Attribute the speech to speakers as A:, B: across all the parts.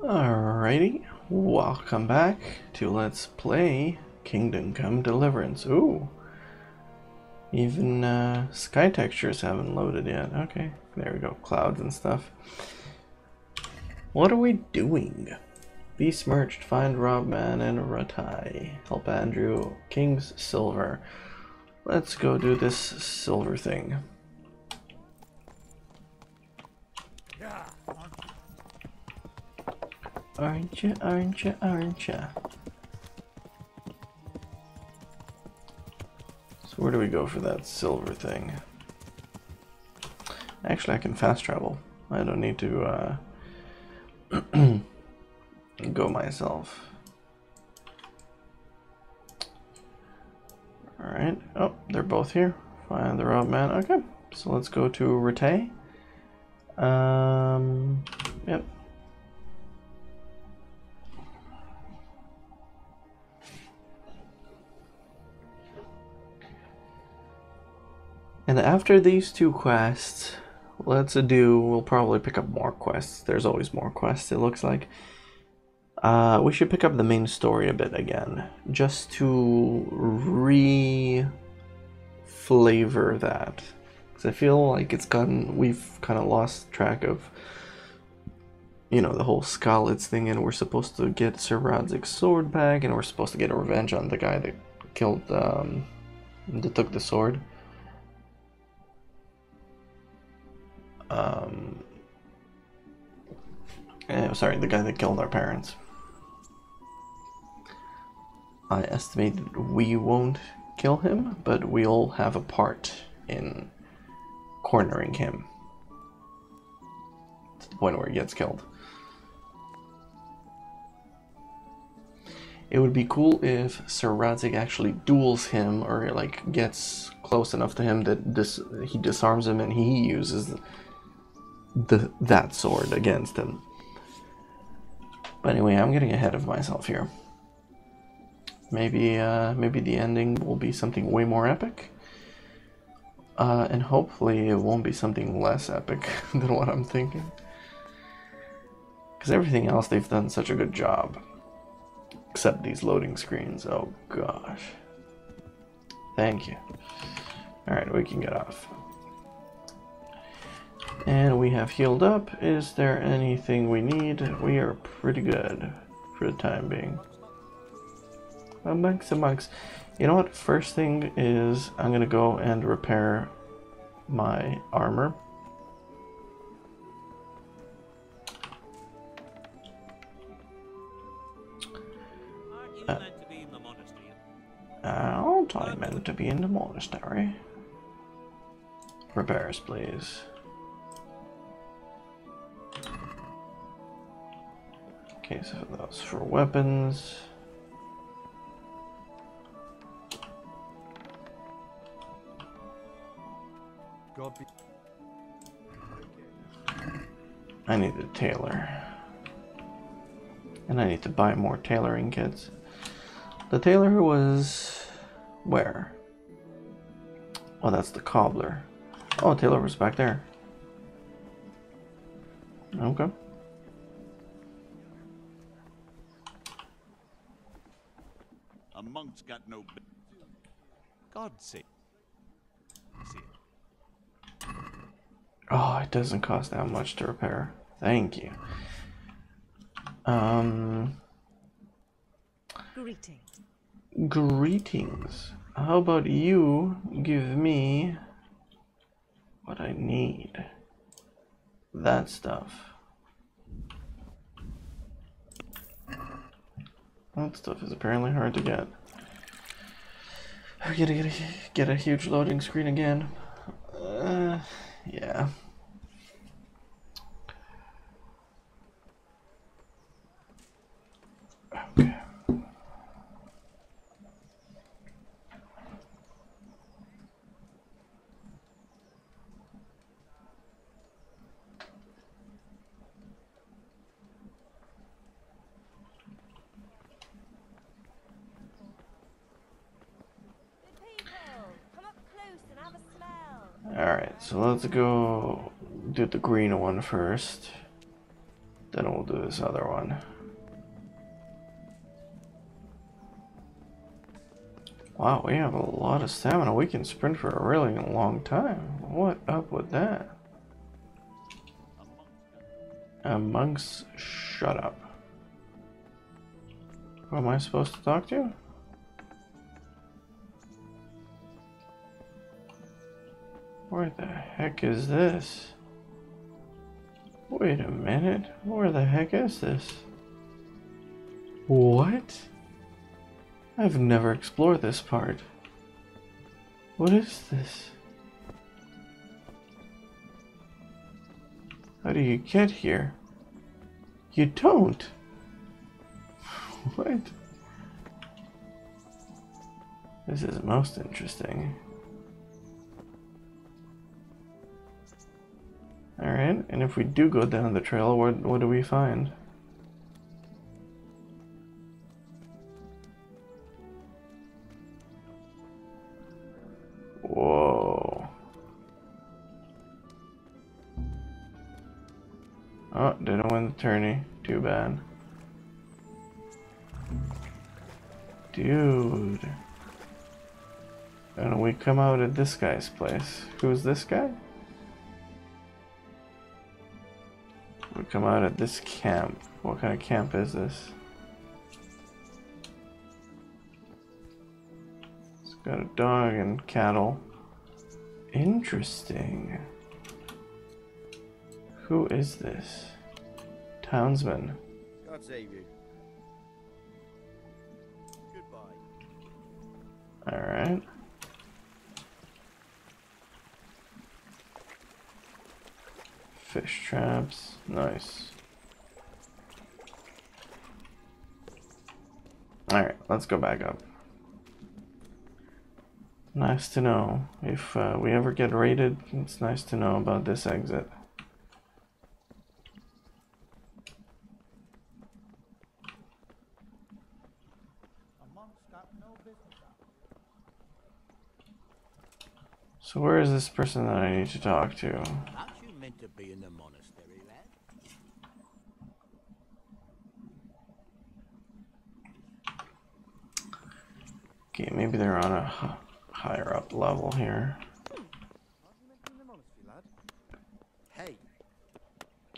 A: Alrighty, welcome back to Let's Play Kingdom Come Deliverance. Ooh, even sky textures haven't loaded yet. Okay, there we go, clouds and stuff. What are we doing? Besmirched, find Robman and Ratai. Help Andrew, King's Silver. Let's go do this silver thing. Aren't ya, aren't ya, aren't ya? So where do we go for that silver thing? Actually, I can fast travel. I don't need to go myself. Alright. Oh, they're both here. Find the road man. Okay. So let's go to Rete. Yep. And after these two quests, we'll probably pick up more quests. There's always more quests, it looks like. We should pick up the main story a bit again, just to re-flavor that. Because I feel like we've kind of lost track of, you know, the whole Skalitz thing, and we're supposed to get Sir Radzig's sword back, and we're supposed to get a revenge on the guy that killed, that took the sword. Sorry, the guy that killed our parents. I estimate we won't kill him, but we'll have a part in cornering him to the point where he gets killed. It would be cool if Sir Radzig actually duels him, or like gets close enough to him that he disarms him and he uses that sword against him. But anyway, I'm getting ahead of myself here. Maybe the ending will be something way more epic. And hopefully it won't be something less epic than what I'm thinking. Because everything else, they've done such a good job. Except these loading screens. Oh gosh. Thank you. Alright, we can get off. And we have healed up. Is there anything we need? We are pretty good for the time being. Amongst. You know what? First thing is I'm gonna go and repair my armor. Aren't I meant to be in the monastery? Repairs, please. Okay, so that's for weapons. I need a tailor. And I need to buy more tailoring kits. The tailor was... where? Oh, that's the cobbler. Oh, tailor was back there. Okay.
B: A monk's got no... God's sake.
A: Oh, it doesn't cost that much to repair. Thank you.
C: Greetings.
A: Greetings. How about you give me what I need? That stuff. That stuff is apparently hard to get. I'm gonna get a huge loading screen again. Yeah. Okay. Alright, so let's go do the green one first. Then we'll do this other one. Wow, we have a lot of stamina. We can sprint for a really long time. What up with that? Monks, shut up. Who am I supposed to talk to? Where the heck is this? Wait a minute. Where the heck is this? What? I've never explored this part. What is this? How do you get here? You don't. What? This is most interesting. Alright, and if we do go down the trail, what do we find? Whoa. Oh, didn't win the tourney. Too bad. Dude. And we come out at this guy's place. Who's this guy? We come out at this camp. What kind of camp is this? It's got a dog and cattle. Interesting. Who is this? Townsman.
C: God save you. Goodbye.
A: Alright. Fish traps. Nice. Alright, let's go back up. Nice to know. If we ever get raided, it's nice to know about this exit. So where is this person that I need to talk to?
C: Aren't you meant to be in the monastery, lad?
A: Okay, maybe they're on a higher up level here.
C: Hey.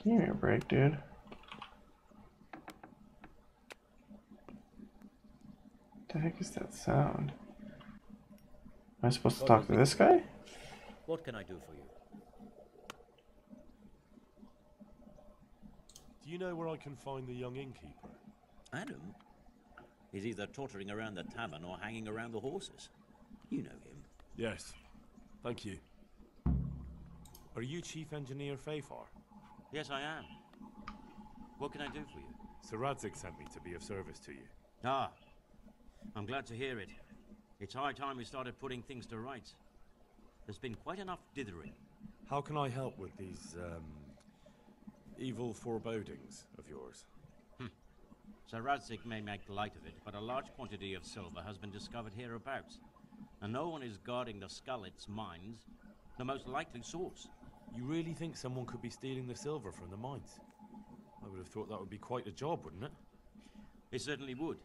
A: Give me a break, dude. What the heck is that sound? Am I supposed to talk to this guy?
D: What can I do for you?
E: Do you know where I can find the young innkeeper?
D: Adam? He's either tottering around the tavern or hanging around the horses. You know him.
E: Yes. Thank you. Are you Chief Engineer Fafar?
D: Yes, I am. What can I do for you?
E: Sir Radzig sent me to be of service to you.
D: Ah, I'm glad to hear it. It's high time we started putting things to rights. There's been quite enough dithering.
E: How can I help with these, evil forebodings of yours?
D: Sir Radzig may make light of it, but a large quantity of silver has been discovered hereabouts. And no one is guarding the Skullet's mines, the most likely source.
E: You really think someone could be stealing the silver from the mines? I would have thought that would be quite a job, wouldn't it?
D: It certainly would.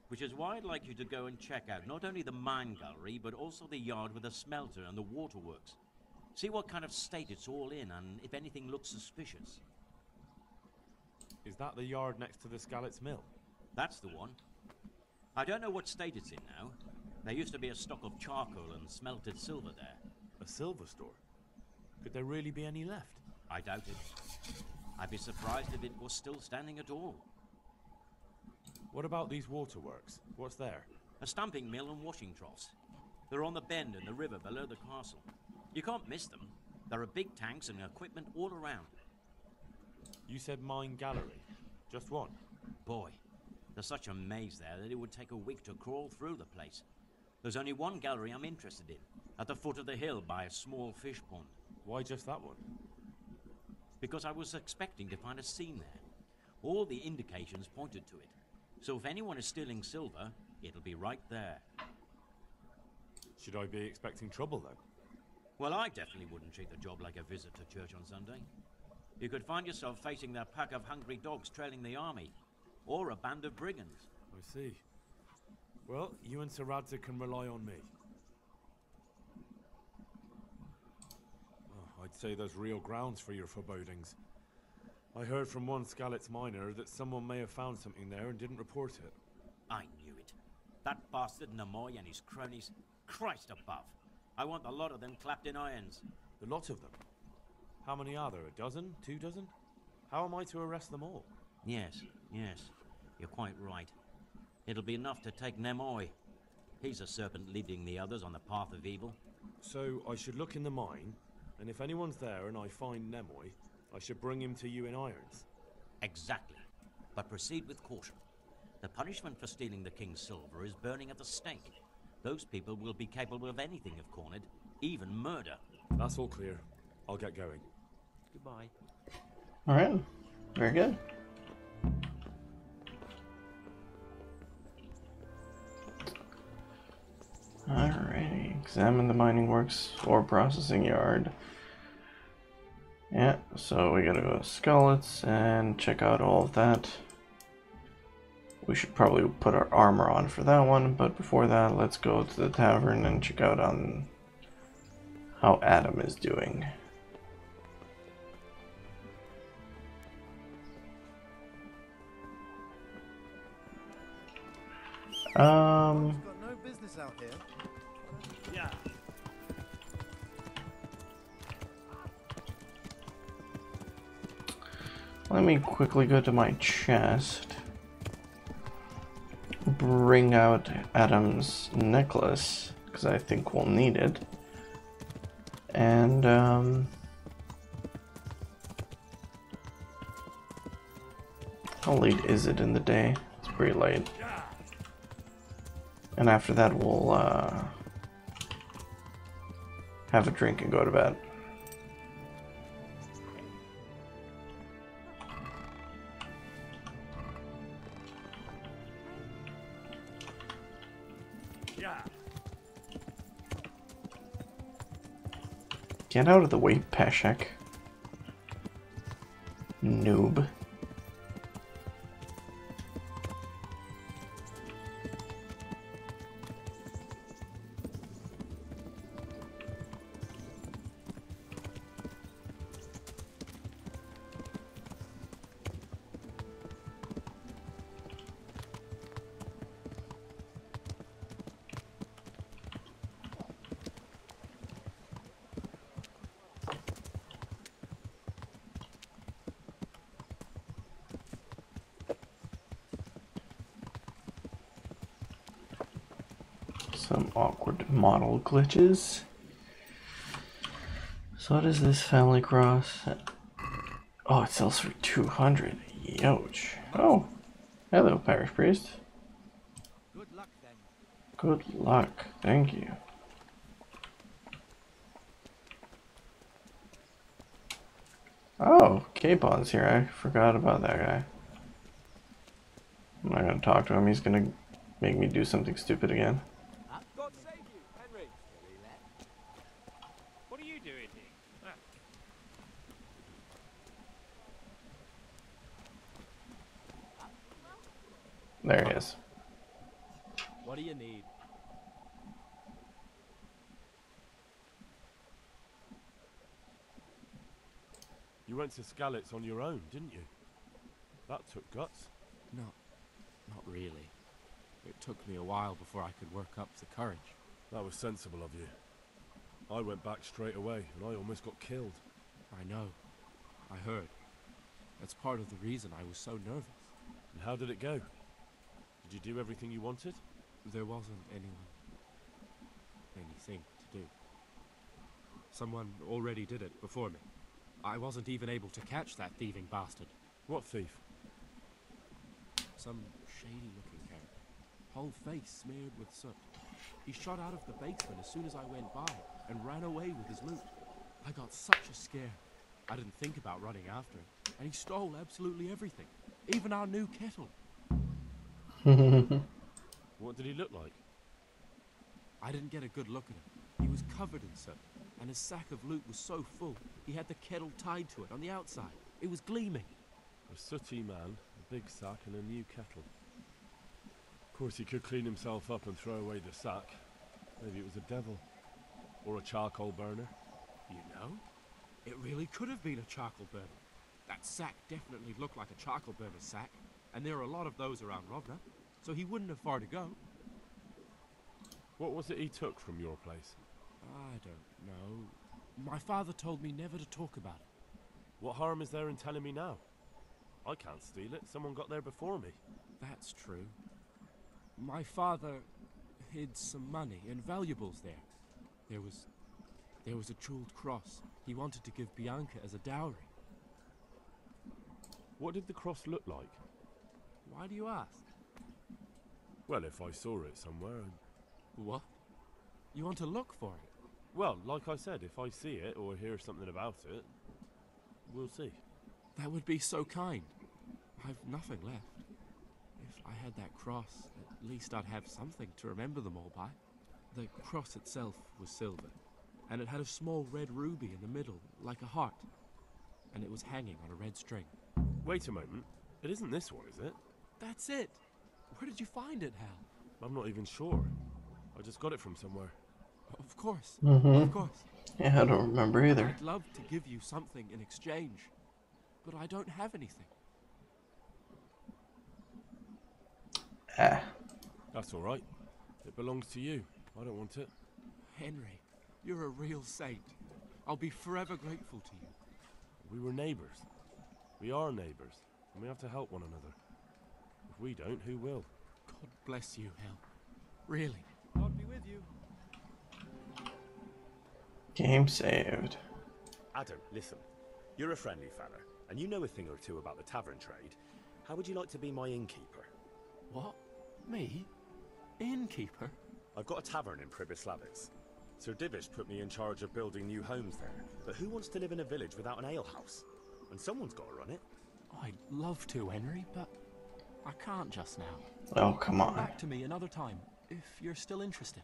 D: Which is why I'd like you to go and check out not only the mine gallery, but also the yard with the smelter and the waterworks. See what kind of state it's all in, and if anything looks suspicious.
E: Is that the yard next to the Skallet's mill?
D: That's the one. I don't know what state it's in now. There used to be a stock of charcoal and smelted silver there.
E: A silver store? Could there really be any left?
D: I doubt it. I'd be surprised if it was still standing at all.
E: What about these waterworks? What's there?
D: A stamping mill and washing troughs. They're on the bend in the river below the castle. You can't miss them. There are big tanks and equipment all around.
E: You said mine gallery. Just one?
D: Boy, there's such a maze there that it would take a week to crawl through the place. There's only one gallery I'm interested in, at the foot of the hill by a small fish pond.
E: Why just that one?
D: Because I was expecting to find a scene there. All the indications pointed to it. So if anyone is stealing silver, it'll be right there.
E: Should I be expecting trouble then?
D: Well, I definitely wouldn't treat the job like a visit to church on Sunday. You could find yourself facing that pack of hungry dogs trailing the army, or a band of brigands.
E: I see. Well, you and Saradza can rely on me. Oh, I'd say there's real grounds for your forebodings. I heard from one Skalitz miner that someone may have found something there and didn't report it.
D: I knew it. That bastard Namoy and his cronies. Christ above. I want a lot of them clapped in irons.
E: A lot of them? How many are there? A dozen? 2 dozen? How am I to arrest them all?
D: Yes, you're quite right. It'll be enough to take Nemoy. He's a serpent leading the others on the path of evil.
E: So I should look in the mine, and if anyone's there and I find Nemoy, I should bring him to you in irons.
D: Exactly. But proceed with caution. The punishment for stealing the king's silver is burning at the stake. Those people will be capable of anything if cornered, even murder.
E: That's all clear. I'll get going.
D: Goodbye.
A: Alright, very good. Alrighty, examine the mining works or processing yard. Yeah, so we gotta go to Skalitz and check out all of that. We should probably put our armor on for that one, but before that, let's go to the tavern and check out on how Adam is doing.
C: Got no business out here.
E: Yeah.
A: Let me quickly go to my chest, bring out Adam's necklace, because I think we'll need it, and how late is it in the day? It's pretty late. And after that we'll have a drink and go to bed. Get out of the way, Peshek. Noob. Some awkward model glitches. So what is this family cross? Oh, it sells for 200. Yoch. Oh, hello, parish priest.
C: Good luck then.
A: Good luck. Thank you. Oh, Capon's here. I forgot about that guy. I'm not gonna talk to him. He's gonna make me do something stupid again.
F: God save you, Henry. What are you doing here?
A: There he is.
F: What do you need?
E: You went to Skalitz on your own, didn't you? That took guts.
F: Not really. It took me a while before I could work up the courage.
E: That was sensible of you. I went back straight away, and I almost got killed.
F: I know. I heard. That's part of the reason I was so nervous.
E: And how did it go? Did you do everything you wanted?
F: There wasn't anything to do. Someone already did it before me. I wasn't even able to catch that thieving bastard.
E: What thief?
F: Some shady-looking character. Whole face smeared with soot. He shot out of the basement as soon as I went by and ran away with his loot. I got such a scare. I didn't think about running after him, and he stole absolutely everything, even our new kettle.
E: What did he look like?
F: I didn't get a good look at him. He was covered in soot, and his sack of loot was so full, he had the kettle tied to it on the outside. It was gleaming.
E: A sooty man, a big sack, and a new kettle. Of course, he could clean himself up and throw away the sack. Maybe it was a devil. Or a charcoal burner.
F: You know, it really could have been a charcoal burner. That sack definitely looked like a charcoal burner sack, and there are a lot of those around Rovna, so he wouldn't have far to go.
E: What was it he took from your place?
F: I don't know. My father told me never to talk about it.
E: What harm is there in telling me now? I can't steal it. Someone got there before me.
F: That's true. My father hid some money and valuables there. There was a jeweled cross he wanted to give Bianca as a dowry.
E: What did the cross look like?
F: Why do you ask?
E: Well, if I saw it somewhere...
F: What? You want to look for it?
E: Well, like I said, if I see it or hear something about it, we'll see.
F: That would be so kind. I've nothing left. If I had that cross, at least I'd have something to remember them all by. The cross itself was silver, and it had a small red ruby in the middle, like a heart. And it was hanging on a red string.
E: Wait a moment. It isn't this one, is it?
F: That's it! Where did you find it, Hal?
E: I'm not even sure. I just got it from somewhere.
F: Of course.
A: Mm-hmm.
F: Of course.
A: Yeah, I don't remember either.
F: I'd love to give you something in exchange, but I don't have anything.
A: Ah.
E: That's all right. It belongs to you. I don't want it.
F: Henry, you're a real saint. I'll be forever grateful to you.
E: We were neighbours. We are neighbours, and we have to help one another. If we don't, who will?
F: God bless you, Hal. Really.
C: God be with you.
A: Game saved.
G: Adam, listen. You're a friendly fella, and you know a thing or two about the tavern trade. How would you like to be my innkeeper?
F: What? Me? Innkeeper?
G: I've got a tavern in Pribyslavitz. Sir Divish put me in charge of building new homes there. But who wants to live in a village without an alehouse? And someone's got to run it.
F: I'd love to, Henry, but I can't just now.
A: Oh, come
F: Come
A: on.
F: back to me another time, if you're still interested.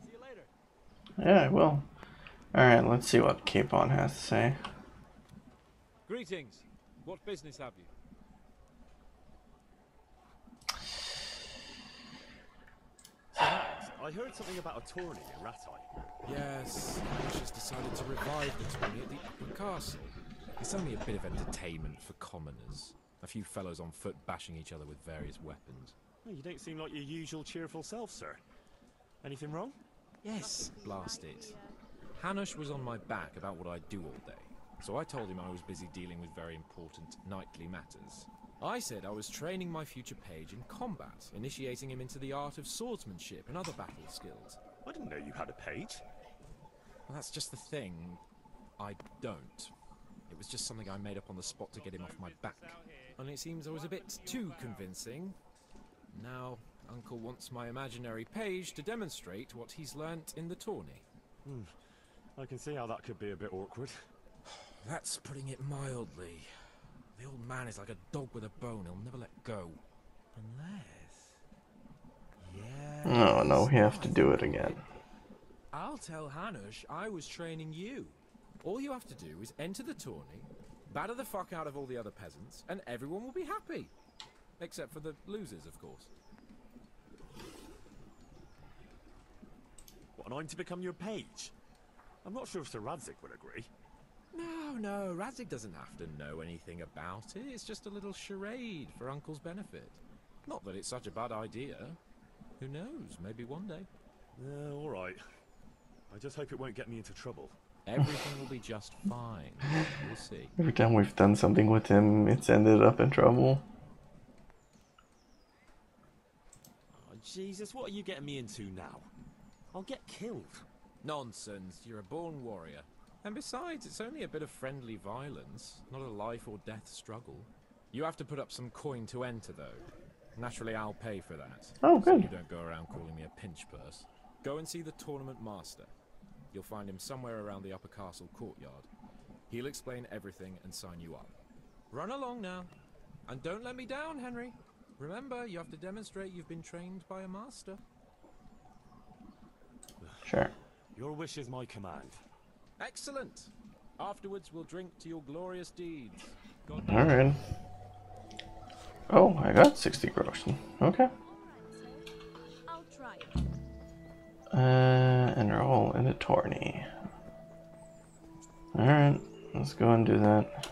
C: See you later.
A: Yeah, I will. Alright, let's see what Capon has to say.
C: Greetings. What business have you?
G: I heard something about a tourney in Ratai.
H: Yes, Hamish has decided to revive the tourney at the Upper Castle. It's only a bit of entertainment for commoners. A few fellows on foot bashing each other with various weapons.
G: Well, you don't seem like your usual cheerful self, sir. Anything wrong?
H: Yes, blast it. Hanush was on my back about what I do all day, so I told him I was busy dealing with very important knightly matters. I said I was training my future page in combat, initiating him into the art of swordsmanship and other battle skills.
G: I didn't know you had a page.
H: Well, that's just the thing. I don't. It was just something I made up on the spot to get him off my back. And it seems I was a bit too convincing. Now, Uncle wants my imaginary page to demonstrate what he's learnt in the tourney.
G: I can see how that could be a bit awkward.
H: That's putting it mildly. The old man is like a dog with a bone. He'll never let go. Unless...
A: Oh no, we have to do it again.
H: I'll tell Hanush I was training you. All you have to do is enter the tourney, batter the fuck out of all the other peasants, and everyone will be happy. Except for the losers, of course.
G: What, and I'm to become your page? I'm not sure if Sir Radzik would agree.
H: No, Radzik doesn't have to know anything about it. It's just a little charade for Uncle's benefit. Not that it's such a bad idea. Who knows, maybe one day.
G: All right. I just hope it won't get me into trouble.
H: Everything will be just fine. We'll see.
A: Every time we've done something with him, it's ended up in trouble.
G: Oh, Jesus, what are you getting me into now? I'll get killed.
H: Nonsense, you're a born warrior. And besides, it's only a bit of friendly violence, not a life or death struggle. You have to put up some coin to enter, though. Naturally, I'll pay for that.
A: Oh,
H: So
A: good.
H: you don't go around calling me a pinch purse. Go and see the tournament master. You'll find him somewhere around the upper castle courtyard. He'll explain everything and sign you up. Run along now. And don't let me down, Henry. Remember, you have to demonstrate you've been trained by a master.
A: Sure.
G: Your wish is my command.
H: Excellent. Afterwards, we'll drink to your glorious deeds. God
A: Alright. Oh, I got 60 gross. Okay.
I: I'll try.
A: Enroll in a tourney. Alright, let's go and do that.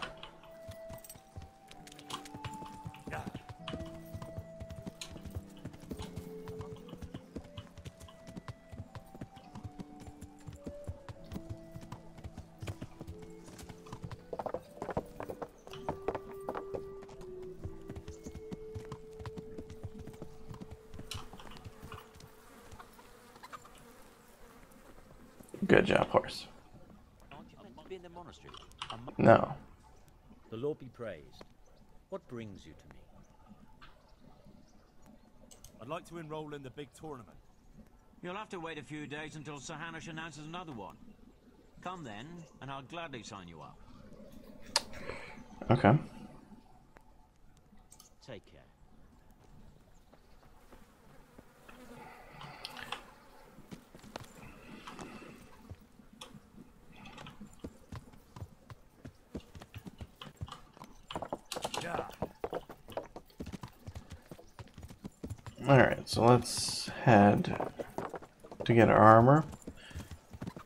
A: Good job, horse.
D: Aren't you meant to be in the monastery?
A: No.
D: The Lord be praised. What brings you to me?
C: I'd like to enroll in the big tournament.
D: You'll have to wait a few days until Sir Hanush announces another one. Come then, and I'll gladly sign you up.
A: Okay.
D: Take care.
A: Alright, so let's head to get our armor.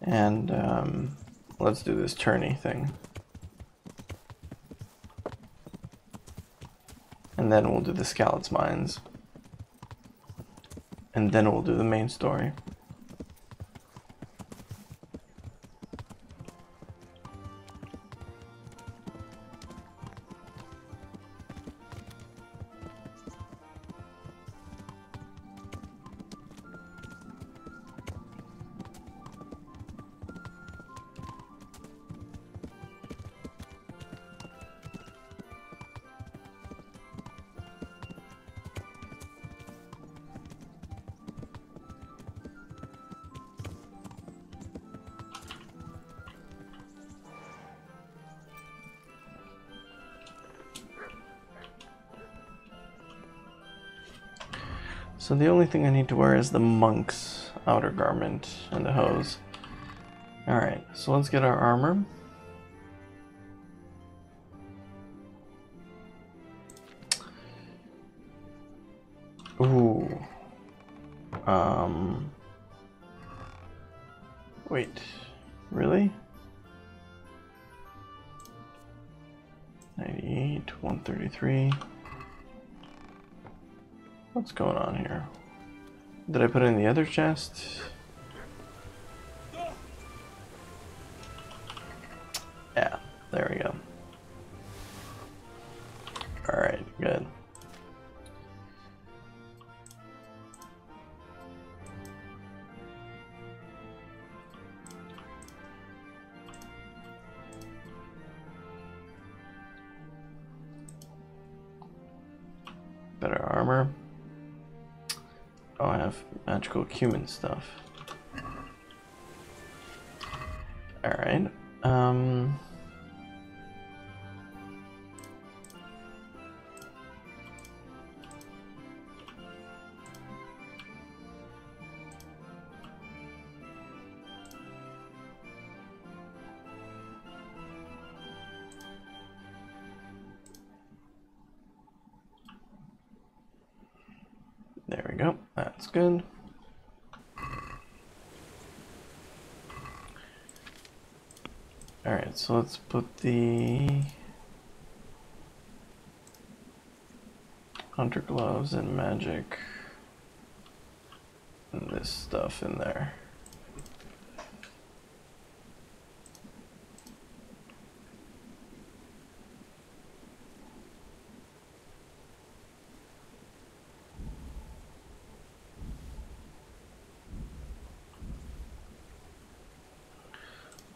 A: And let's do this tourney thing. And then we'll do the Scallop's Mines. And then we'll do the main story. So the only thing I need to wear is the monk's outer garment and the hose. Alright, so let's get our armor. Ooh. Wait. Really? 98, 133. What's going on here? Did I put it in the other chest? Yeah, there we go. Alright, good. Better armor. Oh, I have magical cumin stuff. Alright. There we go. That's good. Alright, so let's put the hunter gloves and magic and this stuff in there.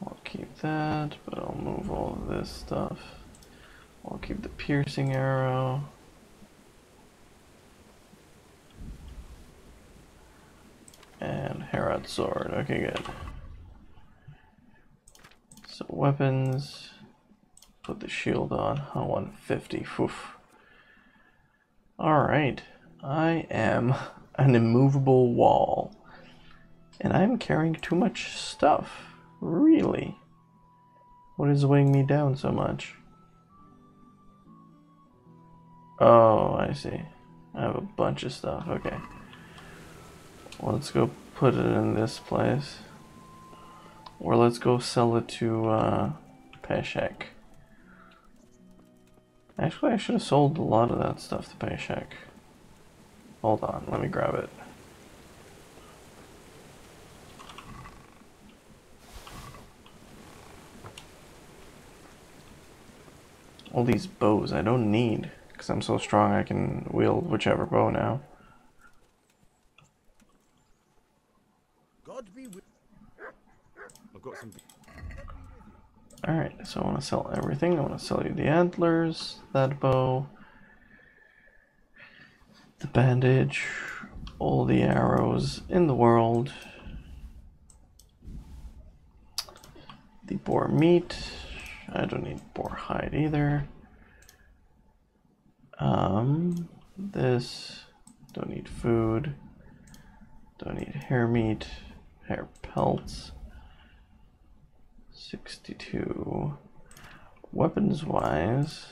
A: I'll keep that, but I'll move all of this stuff. I'll keep the piercing arrow. And Herod's sword. Okay, good. So weapons. Put the shield on. 150. Oof. Alright. I am an immovable wall. And I'm carrying too much stuff. Really? What is weighing me down so much? Oh, I see. I have a bunch of stuff. Okay. Let's go put it in this place. Or let's go sell it to Peshek. Actually, I should have sold a lot of that stuff to Peshek. Hold on, let me grab it. All these bows I don't need, because I'm so strong I can wield whichever bow now.
G: God be with. I've got some.
A: Alright, so I want to sell everything. I want to sell you the antlers, that bow, the bandage, all the arrows in the world, the boar meat. I don't need boar hide either. This, don't need food, don't need hair meat, hair pelts. 62. Weapons wise,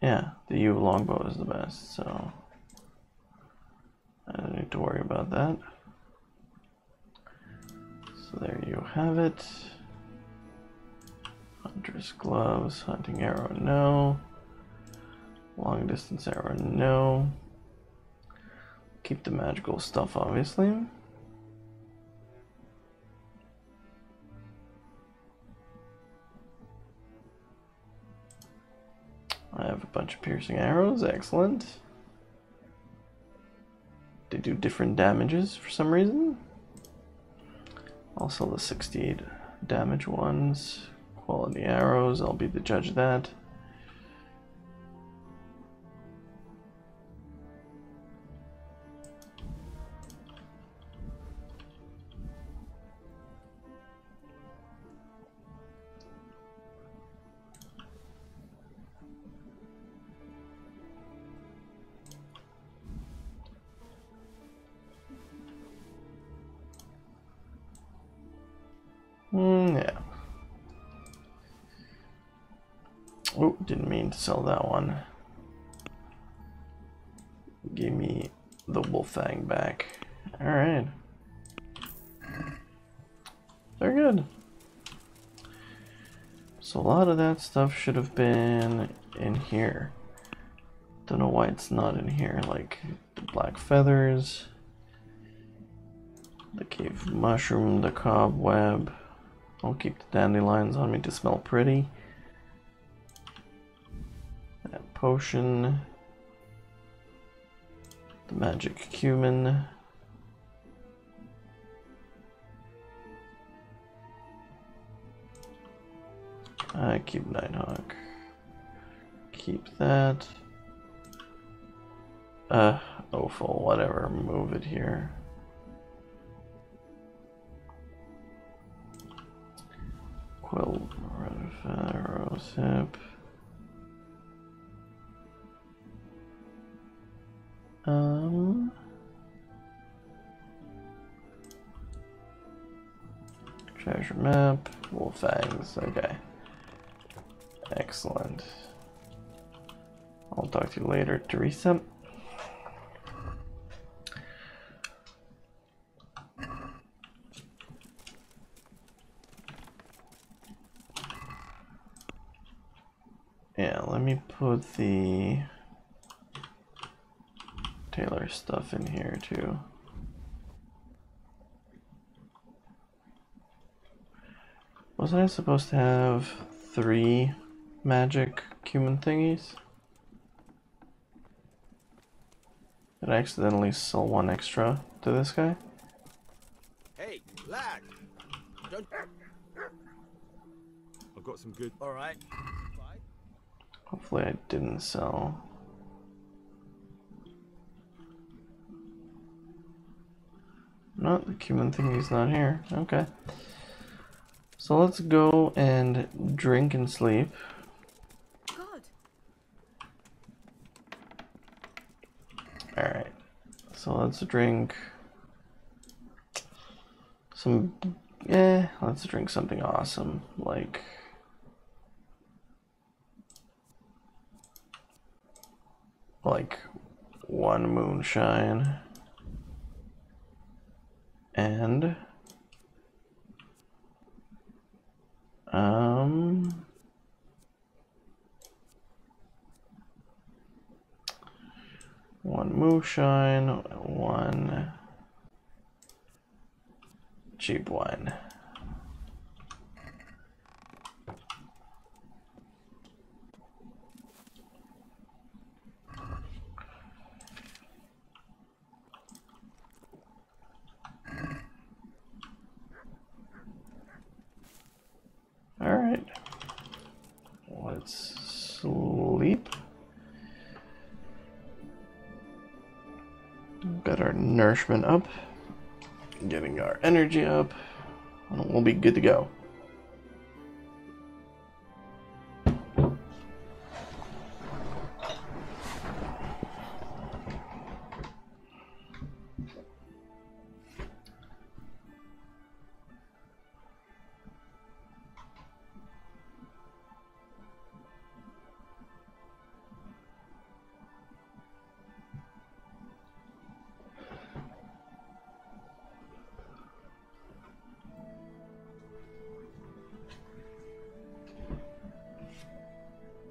A: yeah, the U longbow is the best, so I don't need to worry about that. So there you have it. Hunter's gloves, hunting arrow, no. Long distance arrow, no. Keep the magical stuff, obviously. I have a bunch of piercing arrows, excellent. They do different damages for some reason. Also the 68 damage ones. Quality arrows, I'll be the judge of that. Yeah. Oh, didn't mean to sell that one. Give me the wolf fang back. Alright. Very good. So a lot of that stuff should have been in here. Don't know why it's not in here, like the black feathers, the cave mushroom, the cobweb. I'll keep the dandelions on me to smell pretty. That potion, the magic cumin. I keep Nighthawk. Keep that. Offal, whatever, move it here. Quill, red feather, rose hip. Treasure map, wolf fangs, okay. Excellent. I'll talk to you later, Teresa. Yeah, let me put the Taylor stuff in here too. Wasn't I supposed to have 3 magic cumin thingies? Did I accidentally sell 1 extra to this guy?
G: Hey, lad! Don't. I've got some good. All right.
A: Hopefully I didn't sell. No, the cumin thingy's not here. Okay. So let's go and drink and sleep.
I: God.
A: Alright. So let's drink some Let's drink something awesome, like one moonshine and one moonshine, one cheap wine. All right, let's sleep. Got our nourishment up, getting our energy up, and we'll be good to go.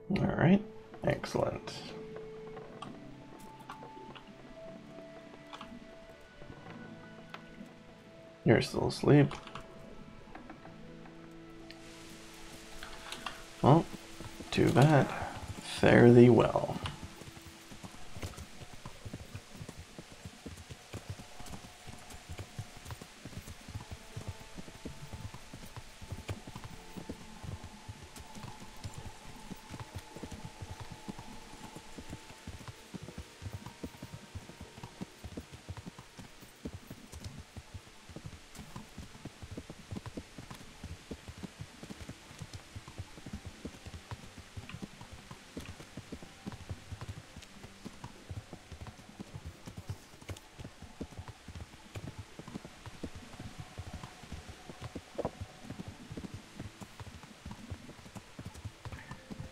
A: All right, excellent. You're still asleep. Well, too bad. Fare thee well.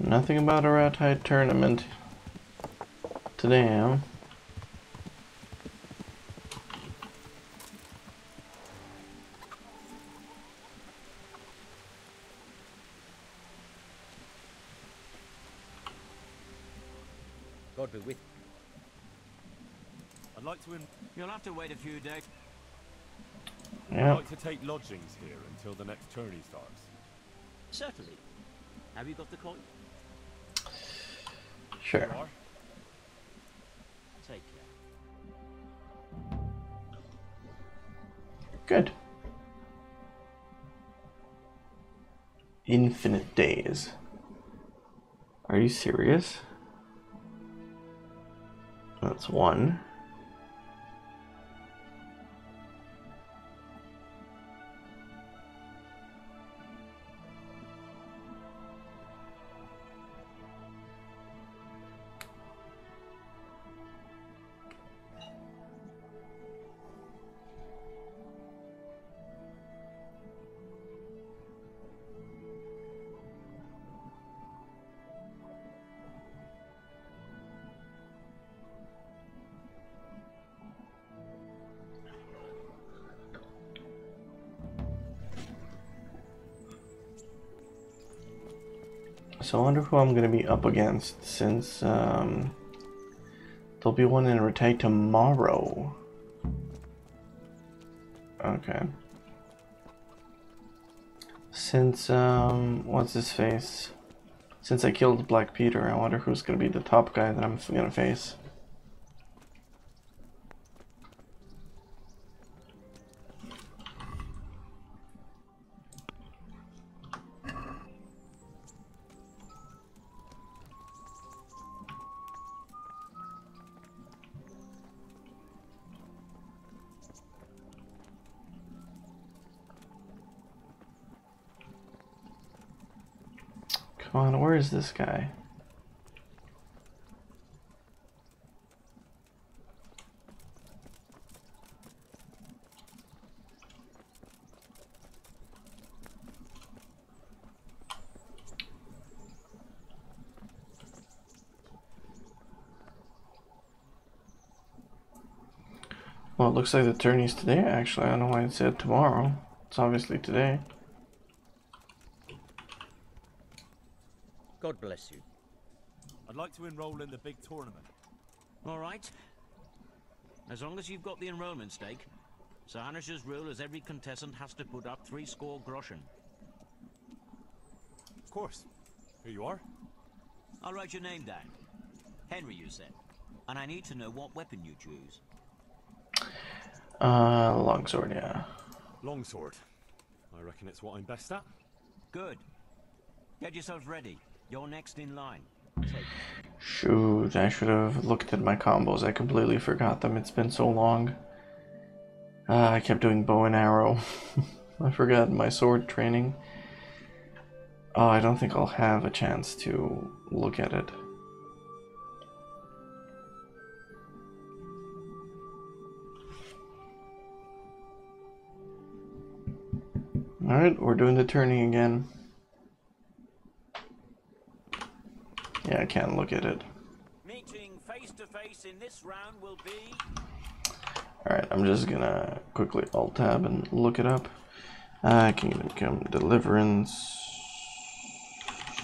A: Nothing about a rat hide tournament today, huh?
D: God be with
C: I'd like to
D: You'll have to wait a few days.
E: I'd
A: Yeah,
E: like to take lodgings here until the next tourney starts.
D: Certainly. Have you got the coin?
A: sure.
E: You are?
D: Take care.
A: Good. Infinite days. Are you serious? That's one. So I wonder who I'm gonna be up against, since there'll be one in Retay tomorrow. Okay. Since what's his face? Since I killed Black Peter, I wonder who's gonna be the top guy that I'm gonna face. Come on, where is this guy? Well, it looks like the tourney's today, actually. I don't know why it said tomorrow. It's obviously today.
D: God bless you.
C: I'd like to enroll in the big tournament.
D: All right. As long as you've got the enrollment stake. Sir Hanish's rule is every contestant has to put up 3 groschen.
C: Of course. Here you are.
D: I'll write your name down. Henry, you said. And I need to know what weapon you choose.
A: Longsword, yeah.
G: Longsword. I reckon it's what I'm best at.
D: Good. Get yourselves ready. You're next in line. Take.
A: Shoot, I should have looked at my combos. I completely forgot them. It's been so long. I kept doing bow and arrow. I forgot my sword training. Oh, I don't think I'll have a chance to look at it. Alright, we're doing the tourney again. Yeah, I can't look at it.
D: Meeting face to face in this round will be.
A: Alright, I'm just gonna quickly alt tab and look it up. Kingdom Come Deliverance.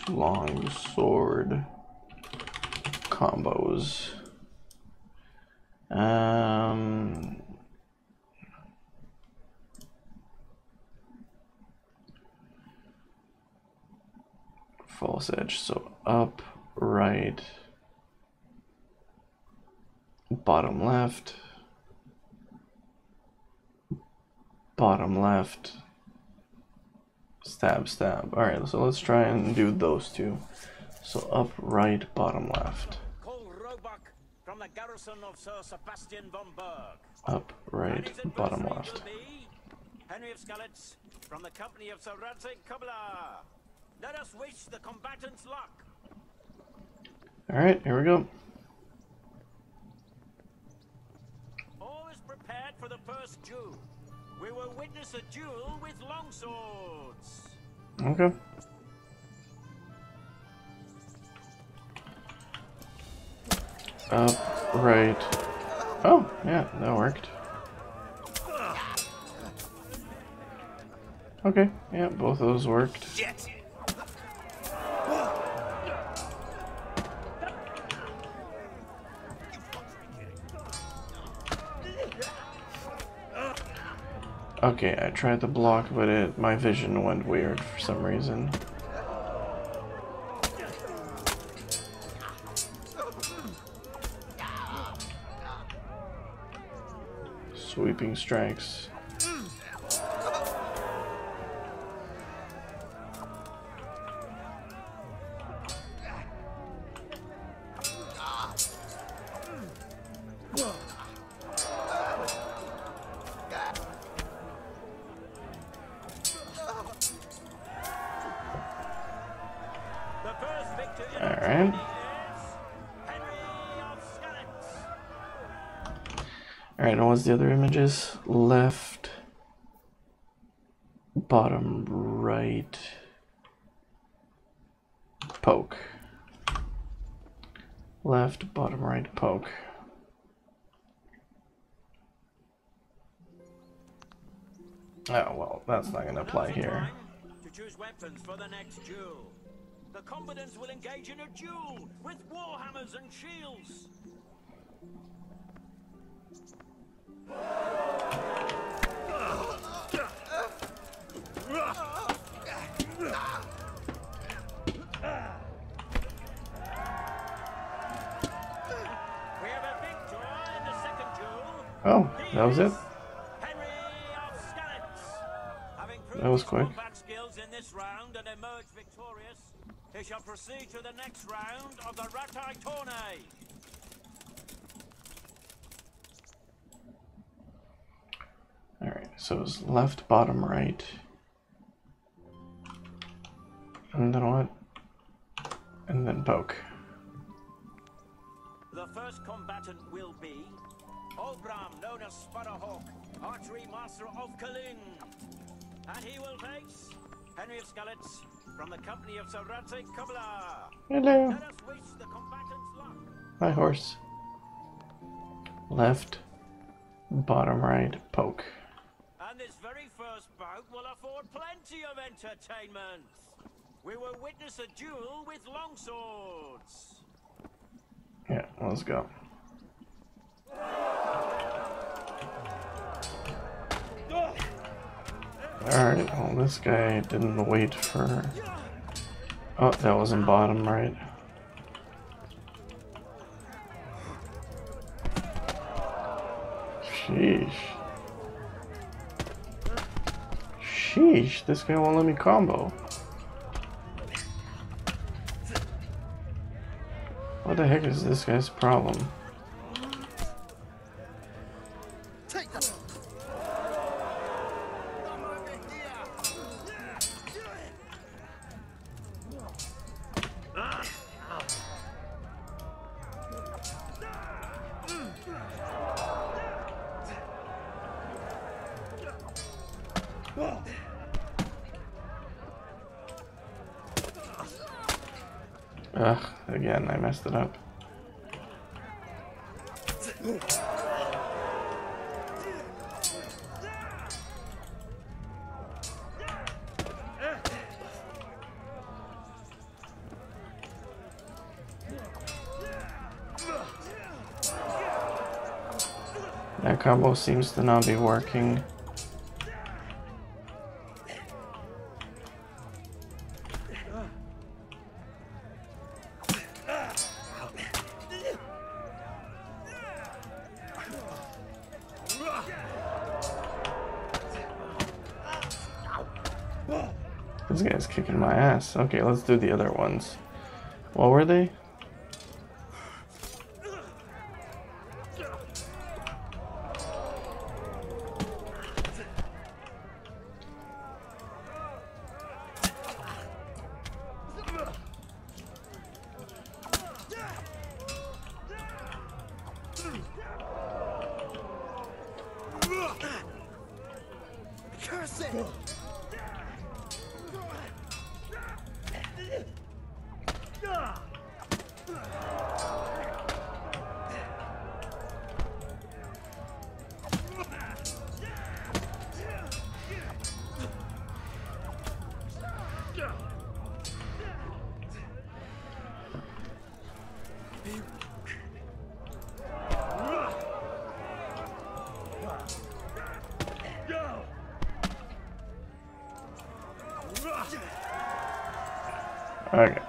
A: Long sword combos. False edge, so up, right, bottom left, stab, stab. Alright, so let's try and do those two. So up, right, bottom left.
D: Call Roebuck from the garrison of Sir Sebastian von Berg.
A: Up, right, bottom left.
D: Henry of Skalitz from the company of Sir Radzig Kubla. Let us wish the combatants luck.
A: Alright, here we go.
D: All is prepared for the first duel. We will witness a duel with longswords.
A: Okay. Up, right. Oh, yeah, that worked. Okay, yeah, both of those worked. Okay, I tried to block, but my vision went weird for some reason. Sweeping strikes. Alright. Alright, and what's the other images? Left, bottom right, poke. Left, bottom right, poke. Oh, well, that's not going to apply here.
D: To choose weapons for the next duel. The combatants will engage in a duel with warhammers and shields. We have a victor in the second duel.
A: Oh, that was it?
D: Henry of Skalitz. Having proved
A: That was
D: his
A: quick.
D: combat skills in this round and emerged victorious, he shall proceed to the next round of the Ratai Tourney.
A: Alright, so it's left, bottom right. And then what? And then poke.
D: The first combatant will be Obram, known as Sparrowhawk, archery master of Kalin. And he will face Henry of Skalitz from the company of Sir Radzig Kubla.
A: Hello.
D: Let us wish the combatants luck.
A: Hi, horse. Left, Bottom right, poke.
J: And this very first bout will afford plenty of entertainment. We will witness a duel with longswords.
A: Yeah, let's go. Alright, well this guy didn't wait for... Oh, that was in bottom right. Sheesh. Sheesh, this guy won't let me combo. What the heck is this guy's problem? Ugh, again, I messed it up. That combo seems to not be working. This guy's kicking my ass. Okay, let's do the other ones. What were they? Okay,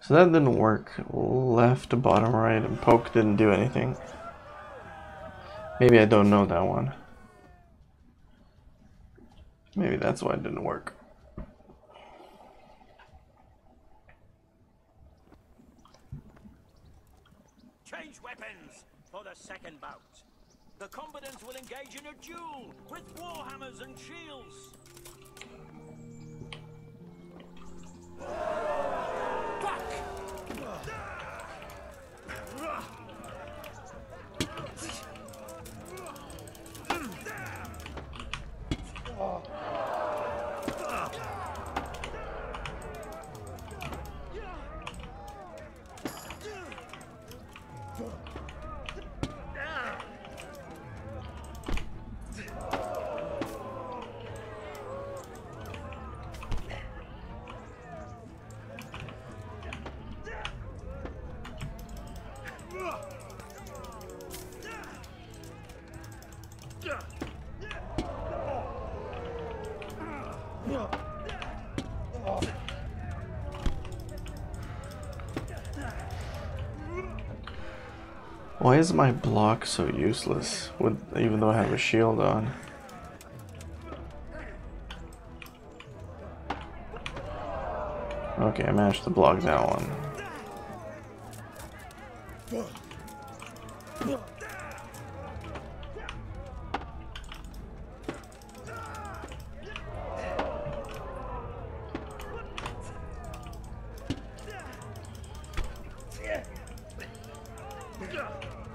A: so that didn't work. Left to bottom right and poke didn't do anything. Maybe I don't know that one. Maybe that's why it didn't work.
J: Change weapons for the second bout. The combatants will engage in a duel with warhammers and shields.
A: Why is my block so useless, even though I have a shield on? Okay, I managed to block that one.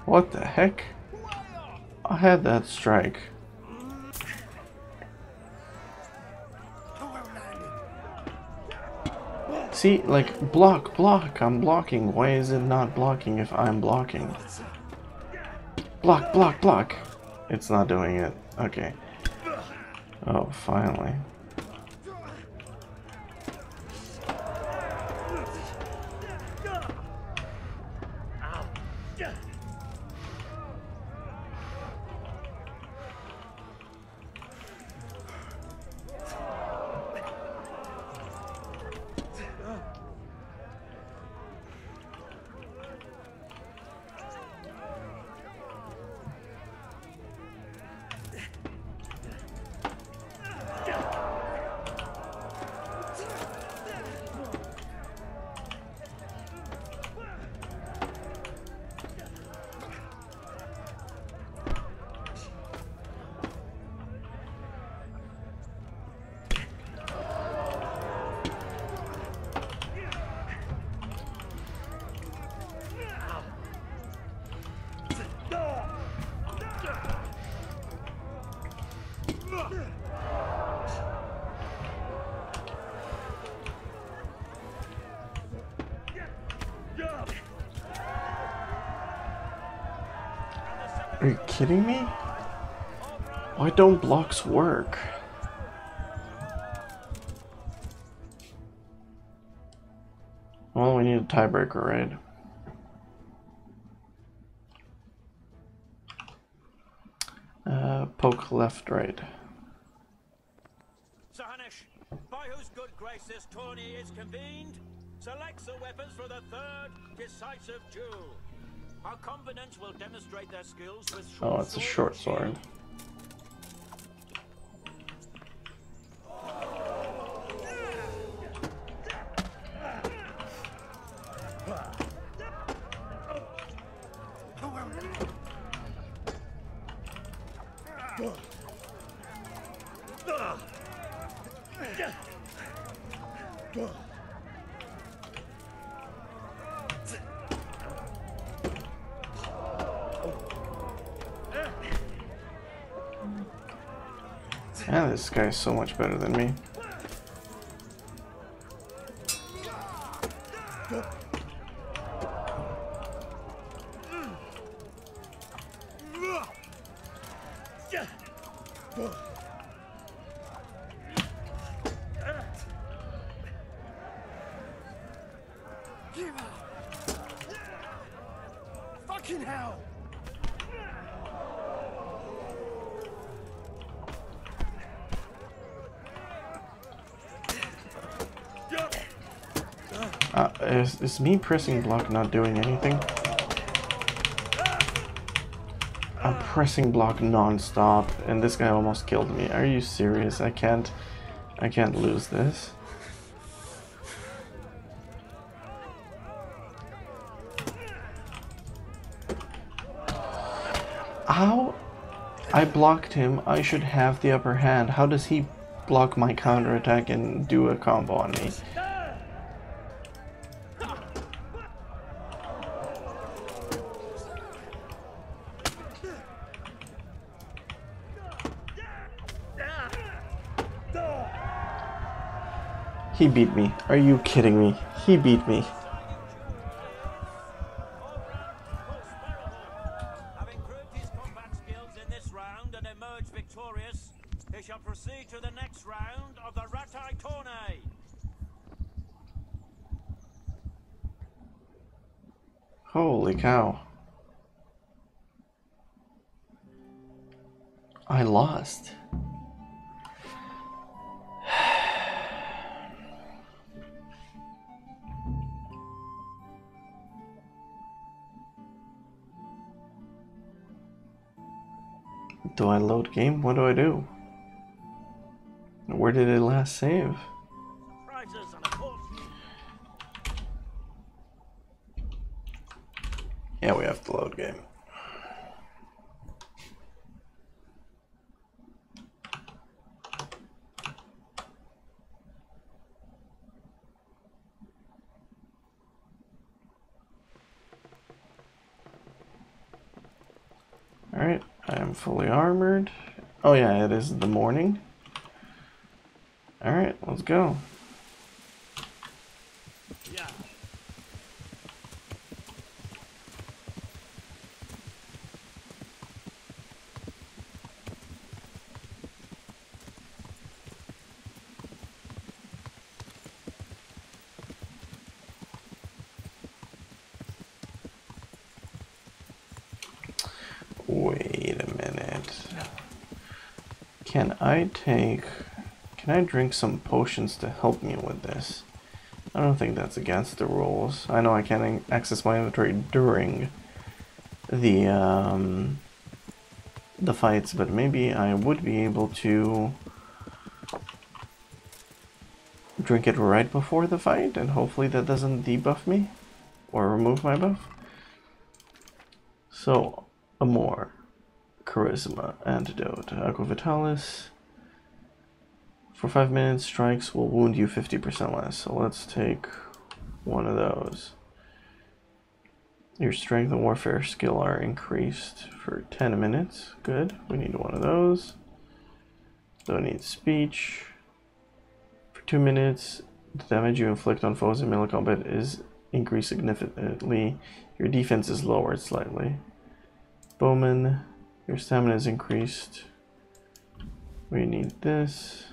A: What the heck? I had that strike. See, like, block, block, I'm blocking. Why is it not blocking if I'm blocking? Block, block, block. It's not doing it. Okay. Oh, finally. Are you kidding me? Why don't blocks work? Well, we need a tiebreaker, right? Poke left, right.
J: Sahanish, by whose good grace this tourney is convened, selects the weapons for the third decisive duel. Our combatants will demonstrate their skills with short
A: Oh, it's a short sword. Yeah, this guy's so much better than me.
J: Fucking hell!
A: Is me pressing block not doing anything? I'm pressing block non-stop and this guy almost killed me. Are you serious? I can't lose this. How? I blocked him. I should have the upper hand. How does he block my counterattack and do a combo on me? He beat me. Are you kidding me? He beat me.
J: Having proved his combat skills in this round and emerged victorious, he shall proceed to the next round of the Ratai Tourney.
A: Holy cow. I lost. Do I load game? What do I do? Where did it last save?
J: Prizes and of course.
A: Yeah, we have to load game. Alright, I am fully armored. Oh yeah, it is the morning. Alright, let's go.
J: Yeah.
A: Can I drink some potions to help me with this? I don't think that's against the rules. I know I can't access my inventory during the fights, but maybe I would be able to drink it right before the fight, and hopefully that doesn't debuff me or remove my buff. So, Amor, Charisma, Antidote, Aqua Vitalis. For 5 minutes, strikes will wound you 50% less. So let's take one of those. Your strength and warfare skill are increased for 10 minutes. Good. We need one of those. Don't need speech. For 2 minutes, the damage you inflict on foes in melee combat is increased significantly. Your defense is lowered slightly. Bowman, your stamina is increased. We need this.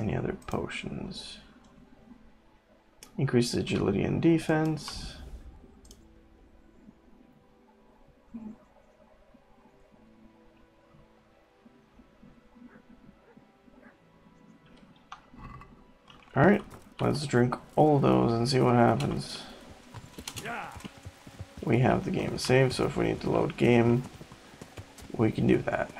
A: Any other potions? Increases agility and defense. Alright, let's drink all of those and see what happens. We have the game saved, so if we need to load game, we can do that.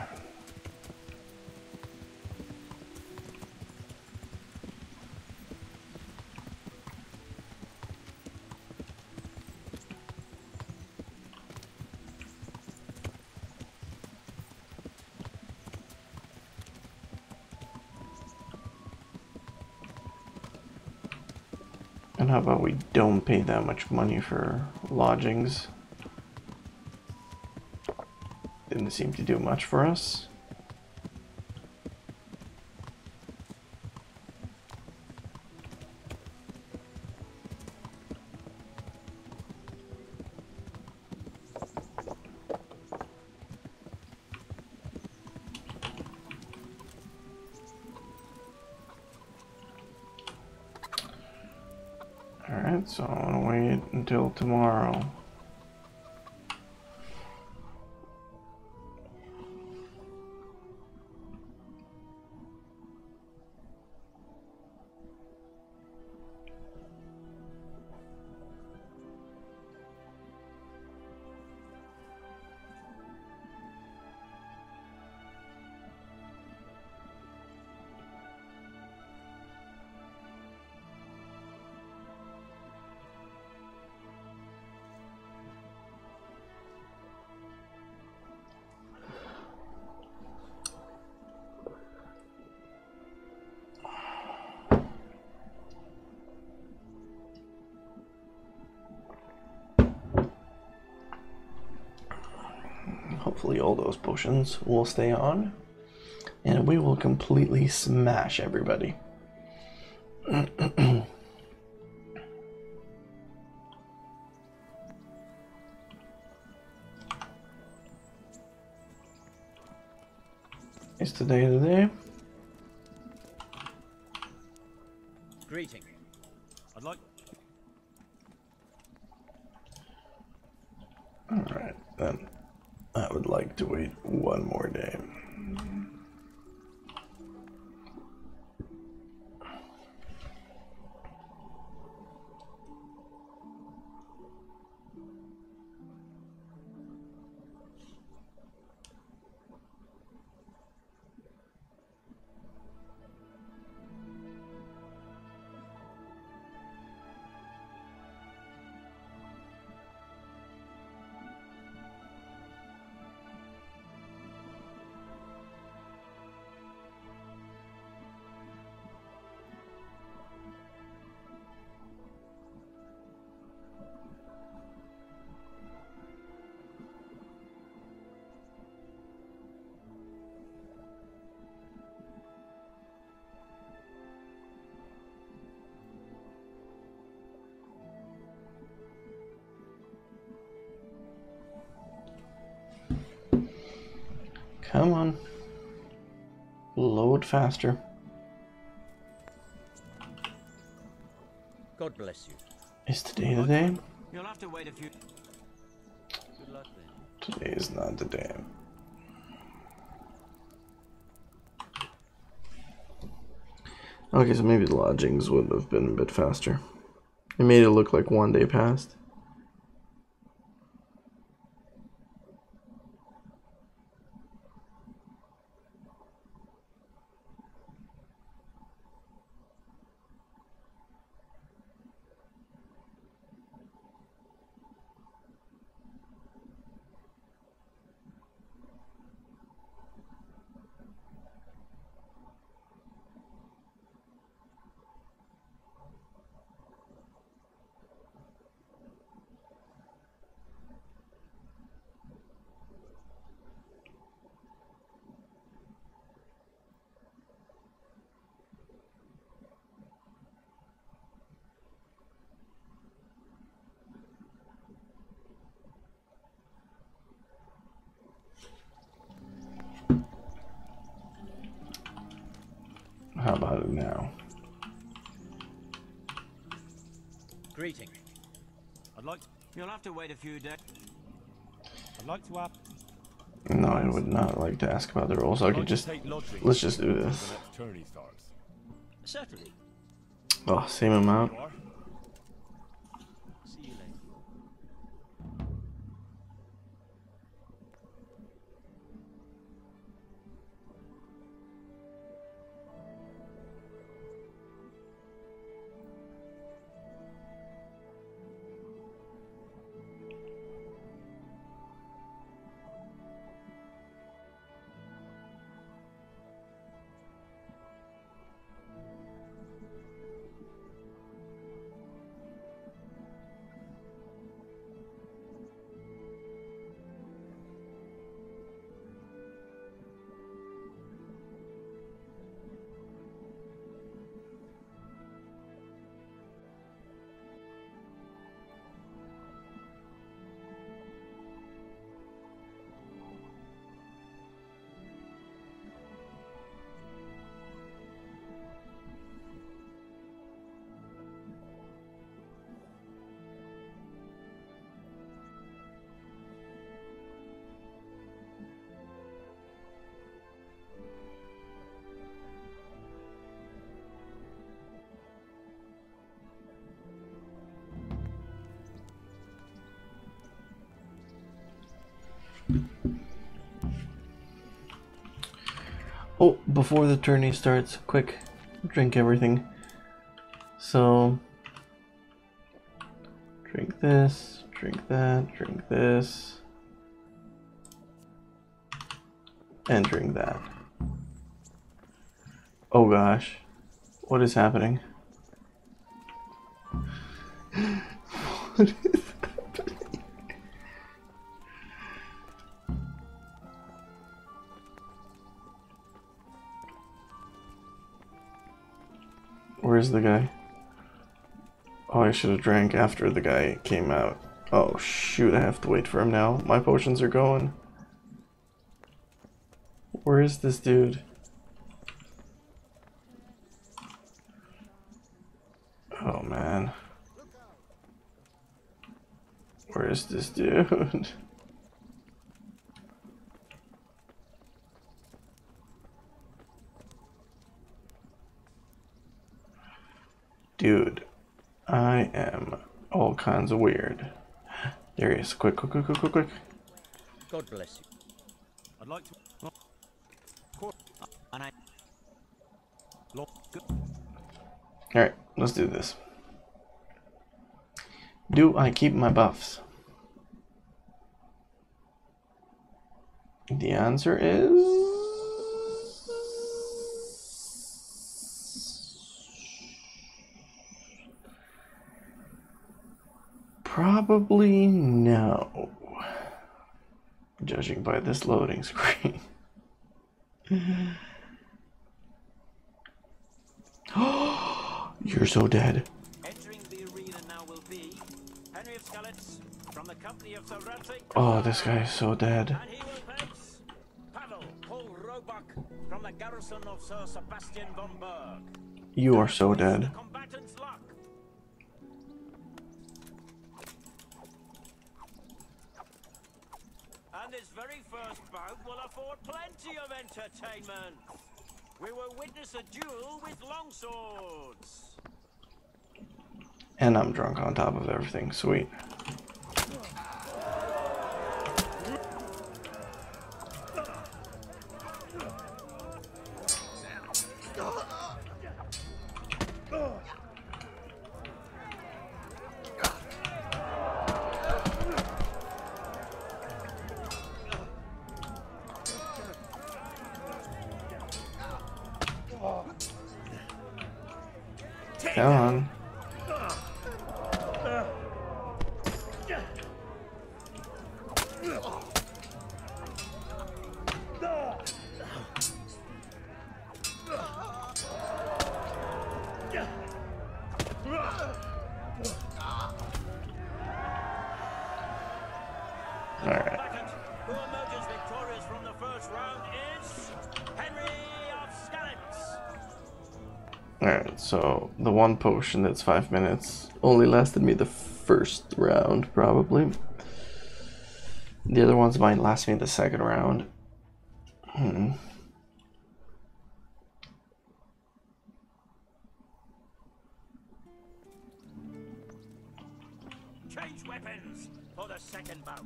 A: And how about we don't pay that much money for lodgings? Didn't seem to do much for us. Alright, so I'm gonna wait until tomorrow. Hopefully all those potions will stay on, and we will completely smash everybody. It's the day of the day.
J: Greeting.
C: I'd like...
A: Alright, then I would like to wait one more day. Come on. Load faster.
J: God bless you.
A: Is today the day?
J: You'll have to wait a few...
A: Today is not the day. Okay, so maybe the lodgings would have been a bit faster. It made it look like one day passed. How about it now?
J: Greeting.
C: I'd like.
J: You'll have to wait a few days.
C: I'd like to have.
A: No, I would not like to ask about the rules. I could just let's just do this.
E: Tourney starts.
J: Certainly.
A: Oh, same amount.
J: See you later.
A: Oh, before the tourney starts, quick, drink everything. So, drink this, drink that, drink this, and drink that. Oh gosh, what is happening? What is happening? Where's the guy? Oh, I should have drank after the guy came out. Oh shoot, I have to wait for him now. My potions are going. Where is this dude? Oh man. Where is this dude? Dude, I am all kinds of weird. There he is. Quick, quick, quick, quick, quick, quick.
J: God bless you.
C: I'd like to.
J: And I.
A: Alright, let's do this. Do I keep my buffs? The answer is... probably no. Judging by this loading screen. You're so dead.
J: Entering the arena now will be Henry of Skalitz from the company of Sir Ramsay.
A: Oh, this guy is so dead.
J: And he will face Pavel Paul Roebuck from the garrison of Sir Sebastian von Berg.
A: You are so dead.
J: The combatant's luck. And this very first bout will afford plenty of entertainment. We will witness a duel with longswords.
A: And I'm drunk on top of everything. Sweet. Come on. Alright.
J: Who emerges victorious from the first round is Henry of Scallops.
A: Alright, so the one potion that's 5 minutes only lasted me the first round, probably. The other ones might last me the second round.
J: Change weapons for the second bout.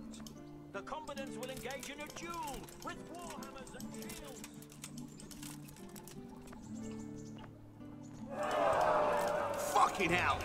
J: The combatants will engage in a duel with warhammers and shields.
B: Fucking hell!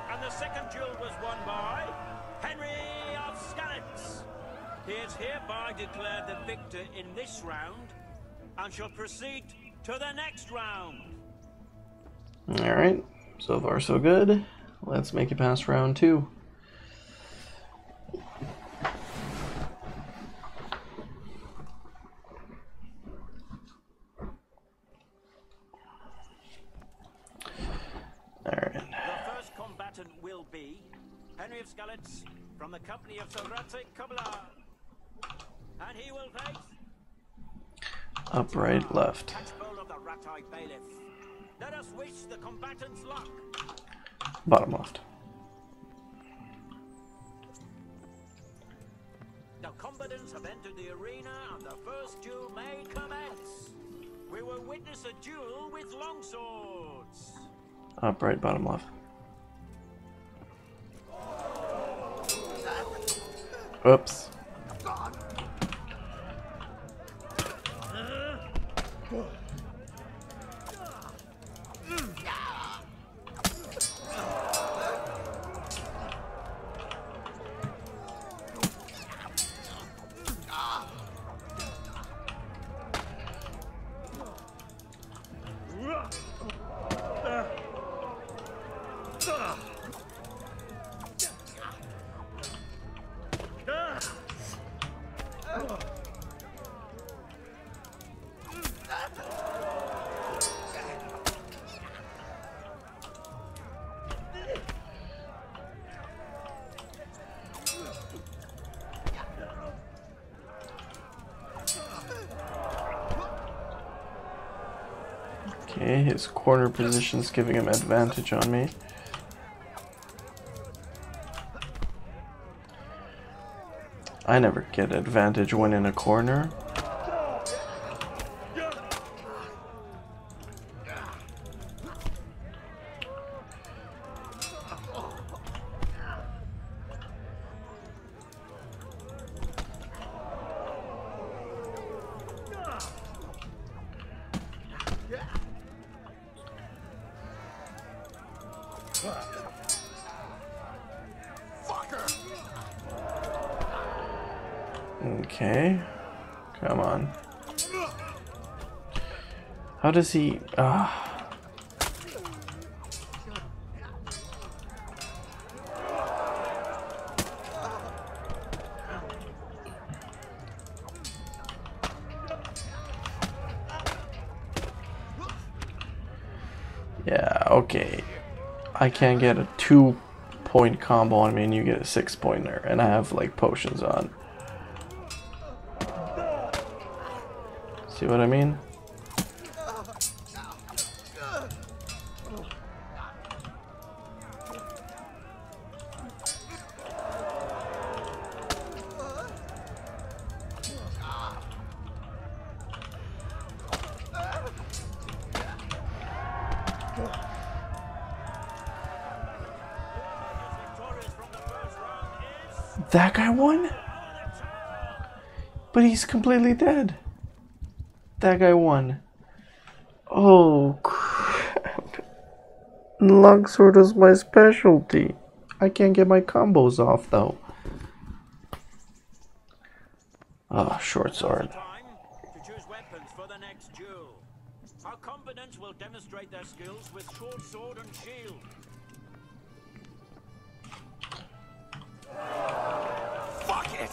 J: And the second duel was won by Henry of Scallops. He is hereby declared the victor in this round and shall proceed to the next round.
A: Alright, so far so good. Let's make it past round 2. Alright.
J: The first combatant will be Henry of Scallops from the company of Sir Ratzik Kubla. And he will face
A: Upright left.
J: Catchpole of the Ratai Bailiff. Let us wish the combatants luck.
A: Bottom left.
J: The combatants have entered the arena and the first duel may commence. We will witness a duel with longswords.
A: Upright bottom left. Oops. Okay, his corner position's giving him advantage on me. I never get advantage when in a corner. Okay, come on. How does he... Okay. I can't get a 2-point combo on me and you get a 6-pointer. And I have like potions on. See what I mean? That guy won? But he's completely dead. That guy won. Oh, crap. Longsword is my specialty. I can't get my combos off, though. Ah, short sword.
J: To choose weapons for the next duel. Our combatants will demonstrate their skills with short sword and shield.
B: Fuck it!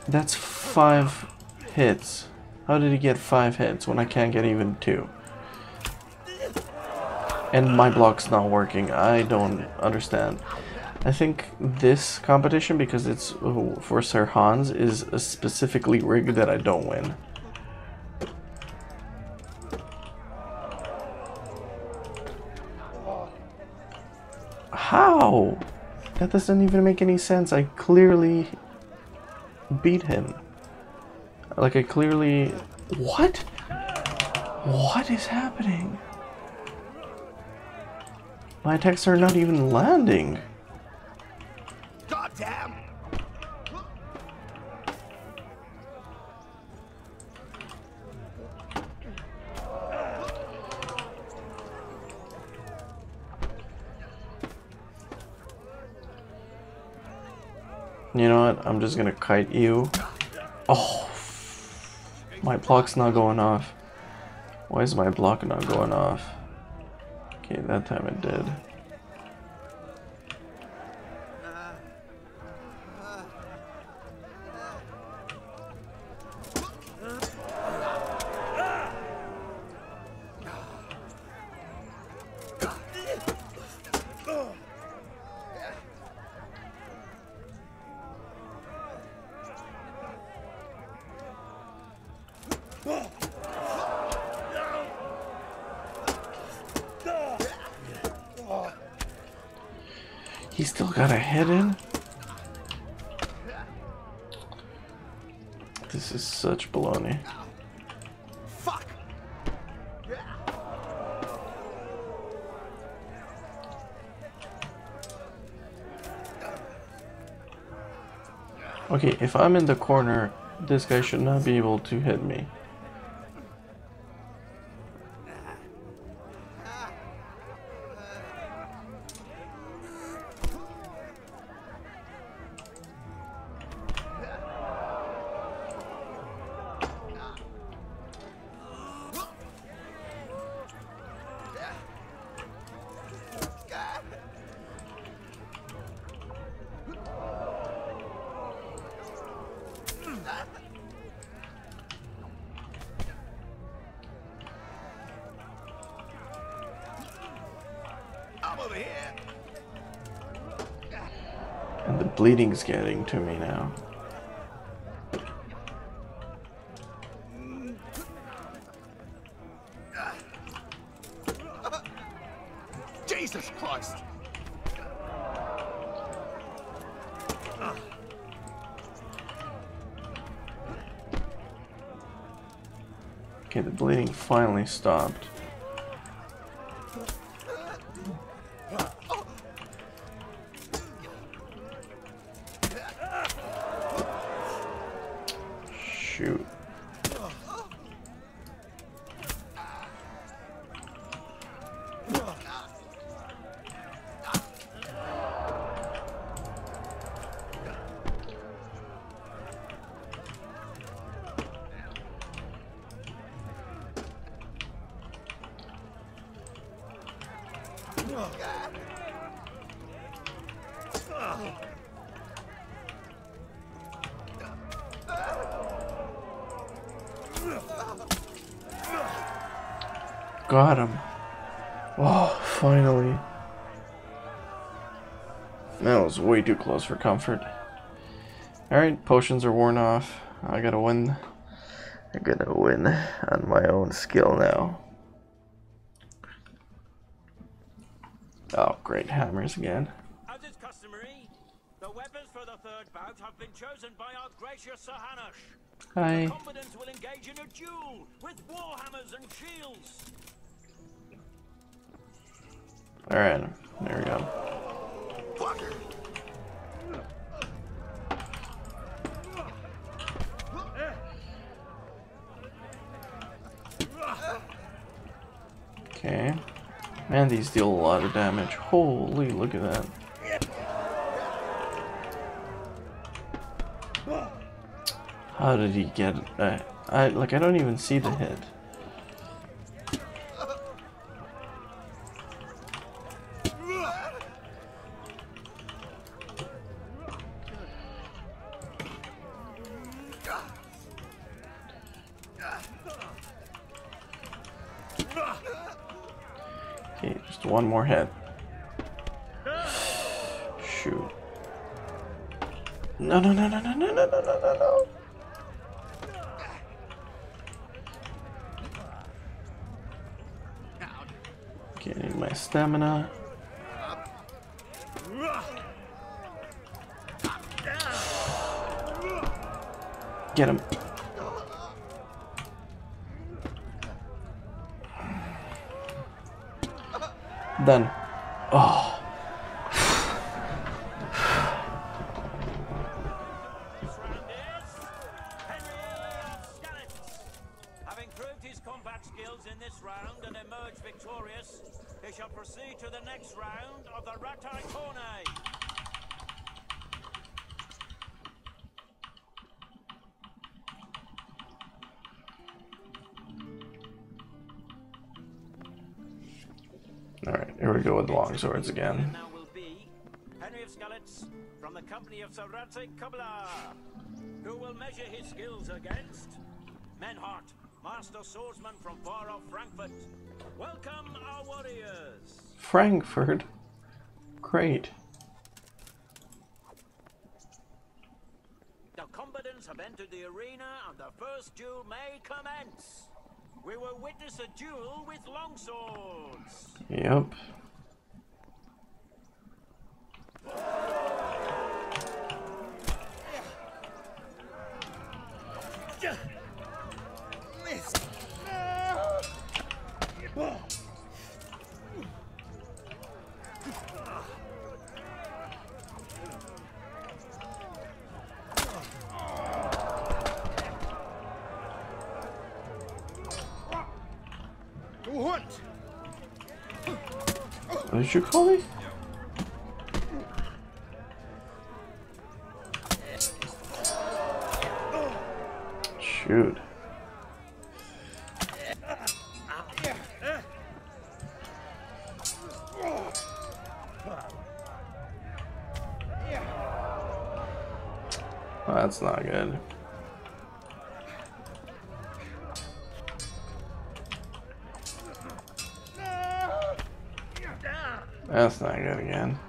A: That's 5 hits. How did he get 5 hits when I can't get even 2? And my block's not working. I don't understand. I think this competition, because it's for Sir Hans, is specifically rigged that I don't win. How? That doesn't even make any sense. I clearly beat him. Like I clearly... What? What is happening? My attacks are not even landing.
B: God damn!
A: You know what? I'm just gonna kite you. Oh, my block's not going off. Why is my block not going off? Okay, that time it did. He still got a hit in? This is such baloney.
B: Fuck!
A: Okay, if I'm in the corner, this guy should not be able to hit me.
B: I'm over here.
A: And the bleeding's getting to me now.
B: Jesus Christ!
A: Okay, the bleeding finally stopped. Shoot. Got him. Oh, finally. That was way too close for comfort. Alright, potions are worn off. I gotta win. I'm gonna win on my own skill now. Oh, great, hammers again.
J: As is customary, the weapons for the third bout have been chosen by our gracious Sir Hanush.
A: Hi.
J: The combatants will engage in a duel with warhammers and shields.
A: Alright, there we go.
B: Fucker.
A: Okay. Man, these deal a lot of damage. Holy, look at that. How did he get I don't even see the hit. Okay, just one more hit. Shoot. No, no, no, no, no, no, no, no, no, no. Okay, I need my stamina. Get him. Done. Oh.
J: This round is Henry of Scallops. Having proved his combat skills in this round and emerged victorious, he shall proceed to the next round of the Ratai Tourney.
A: Alright, here we go with long swords again.
J: Now will be Henry of Scallops from the company of Sir Radzik Kubla, who will measure his skills against Menhart, master swordsman from far off Frankfurt. Welcome our warriors.
A: Frankfurt? Great.
J: The combatants have entered the arena and the first duel may commence. We will witness a duel with longswords.
A: Yep. What did you call me? Shoot. Well, that's not good. That's not good again.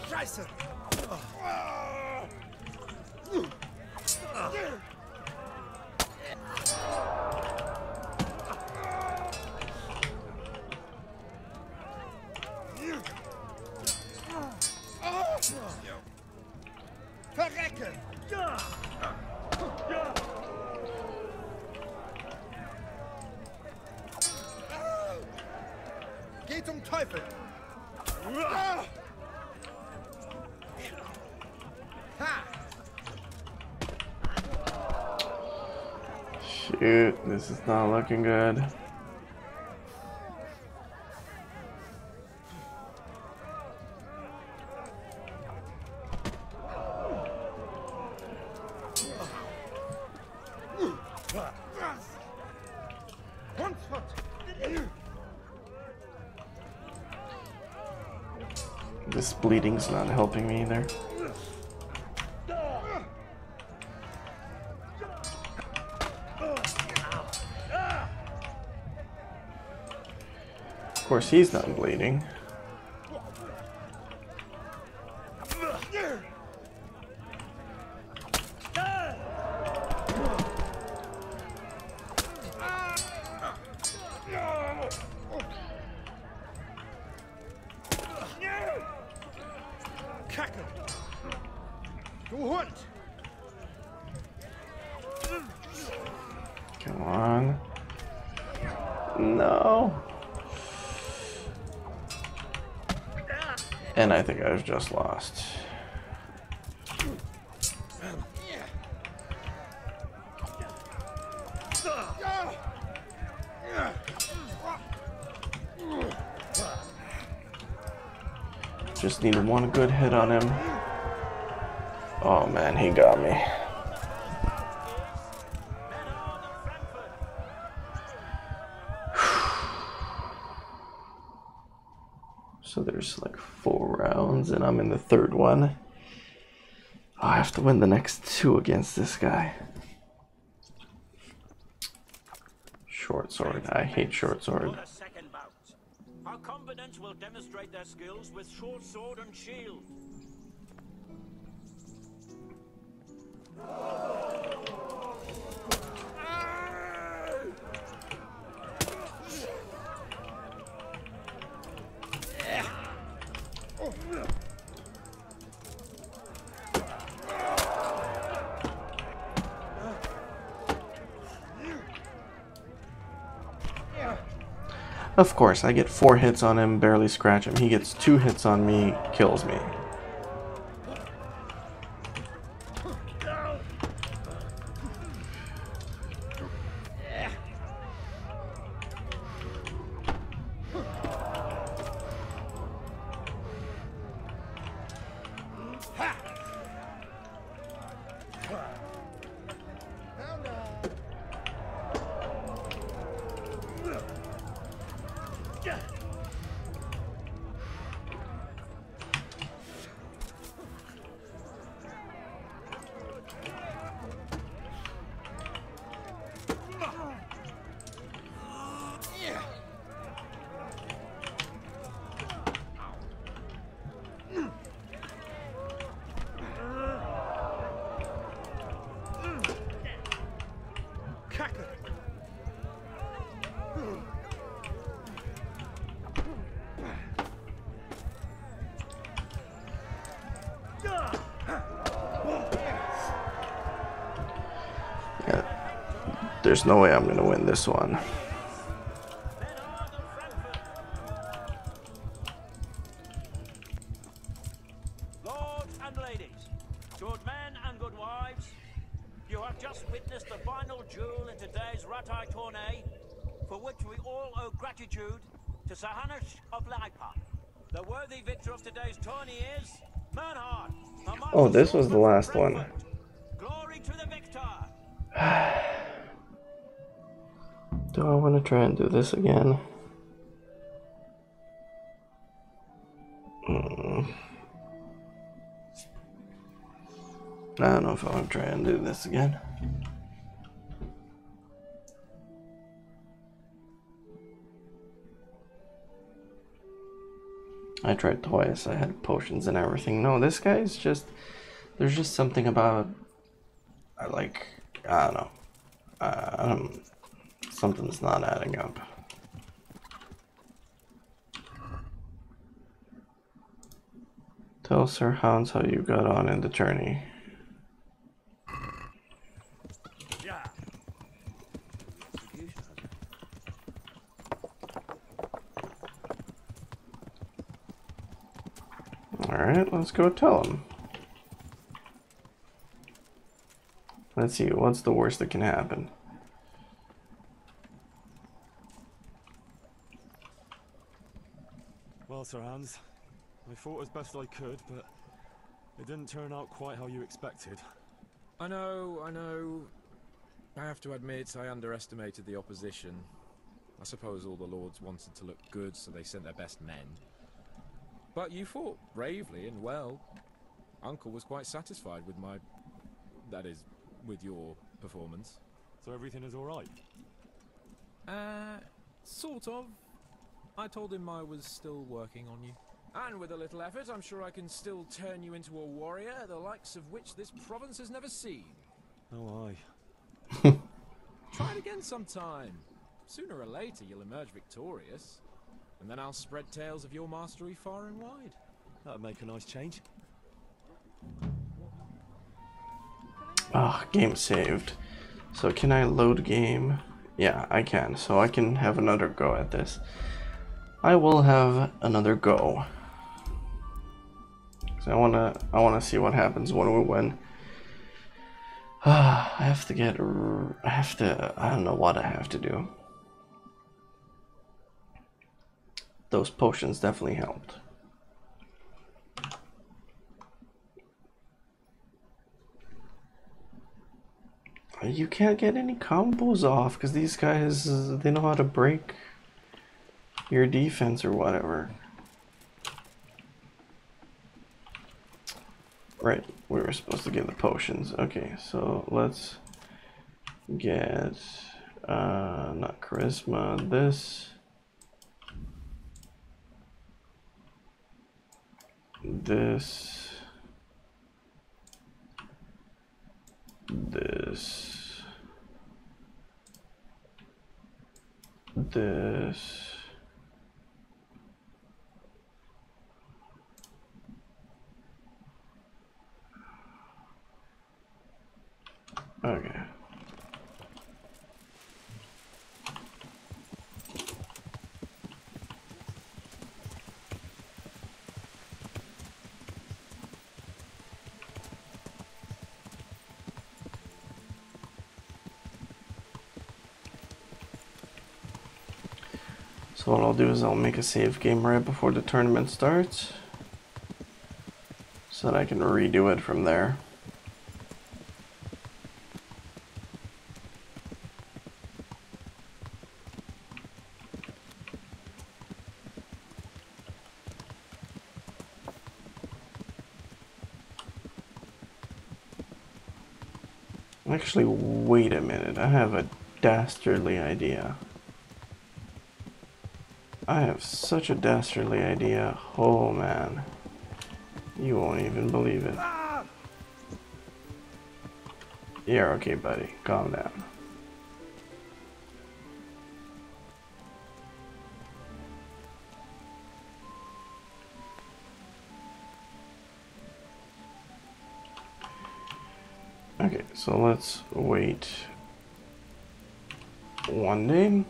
B: Scheiße. Verrecke! Geh zum Teufel! Ha!
A: Shoot, this is not looking good. This bleeding's not helping me either. Of course, he's not bleeding.
B: Kacke! Du Hund!
A: Come on. No. And I think I've just lost. Just need one good hit on him. Oh man, he got me. So there's like 4 rounds and I'm in the 3rd one. I have to win the next 2 against this guy. Short sword. I hate short sword.
J: Our combatants will demonstrate their skills with short sword and shield.
A: Of course, I get 4 hits on him, barely scratch him. He gets 2 hits on me, kills me. There's no way I'm gonna win this one.
J: Lords and ladies, good men and good wives, you have just witnessed the final duel in today's Ratai tourney, for which we all owe gratitude to Sahanish of Laipa. The worthy victor of today's tourney is Bernhard.
A: Oh, this was the last one.
J: Glory to the victor.
A: Do I want to try and do this again? I don't know if I want to try and do this again. I tried twice. I had potions and everything. No, this guy's just... There's just something about... I don't know. Something's not adding up. Tell Sir Hounds how you got on in the tourney.
J: Yeah.
A: Alright, let's go tell him. Let's see, what's the worst that can happen?
E: Well, Sir Hans, I fought as best I could, but it didn't turn out quite how you expected.
H: I know. I have to admit, I underestimated the opposition. I suppose all the lords wanted to look good, so they sent their best men. But you fought bravely and well. Uncle was quite satisfied with my... that is, with your performance.
E: So everything is alright?
H: Sort of. I told him I was still working on you. And with a little effort, I'm sure I can still turn you into a warrior, the likes of which this province has never seen.
E: Oh, aye.
H: Try it again sometime. Sooner or later, you'll emerge victorious. And then I'll spread tales of your mastery far and wide.
E: That'd make a nice change.
A: Ah, game saved. So can I load game? Yeah, I can. So I can have another go at this. I will have another go. So I wanna see what happens when we win. I don't know what I have to do. Those potions definitely helped. You can't get any combos off because these guys, they know how to break your defense or whatever. Right, we were supposed to get the potions. Okay, so let's get, not charisma, this. This. Okay. So what I'll do is I'll make a save game right before the tournament starts, so that I can redo it from there. Actually, wait a minute, I have a dastardly idea. I have such a dastardly idea. Oh man. You won't even believe it. Yeah, okay, buddy. Calm down. Okay, so let's wait one day.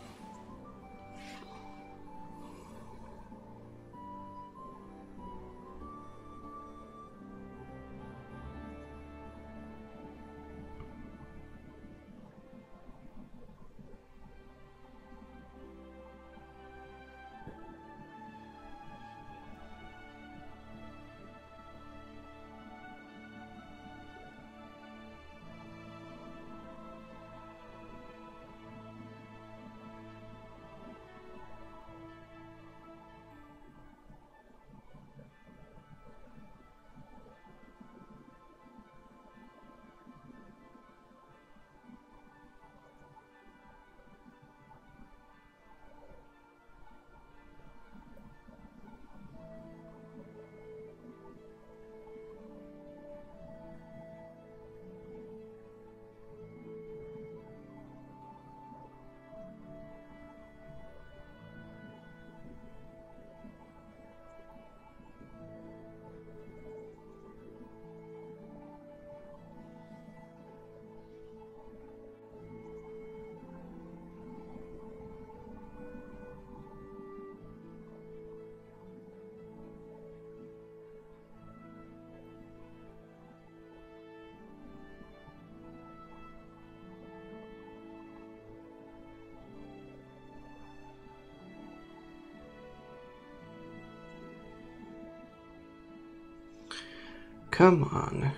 A: Come on.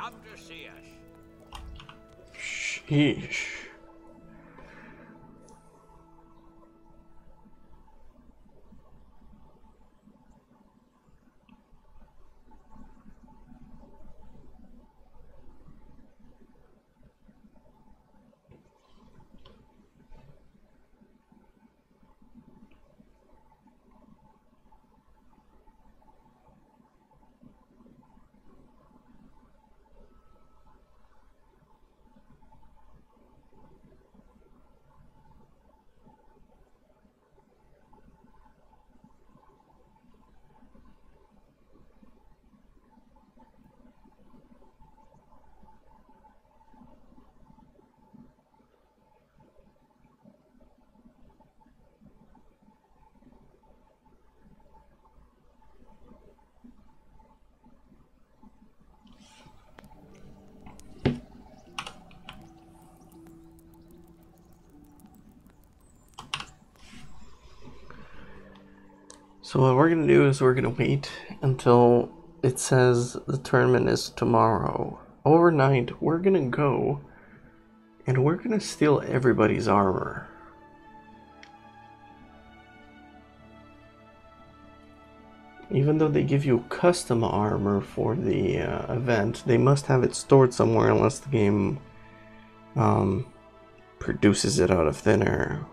J: come to see us.
A: Sheesh. So what we're gonna do is we're gonna wait until it says the tournament is tomorrow. Overnight, we're gonna go and we're gonna steal everybody's armor. Even though they give you custom armor for the event, they must have it stored somewhere unless the game produces it out of thin air.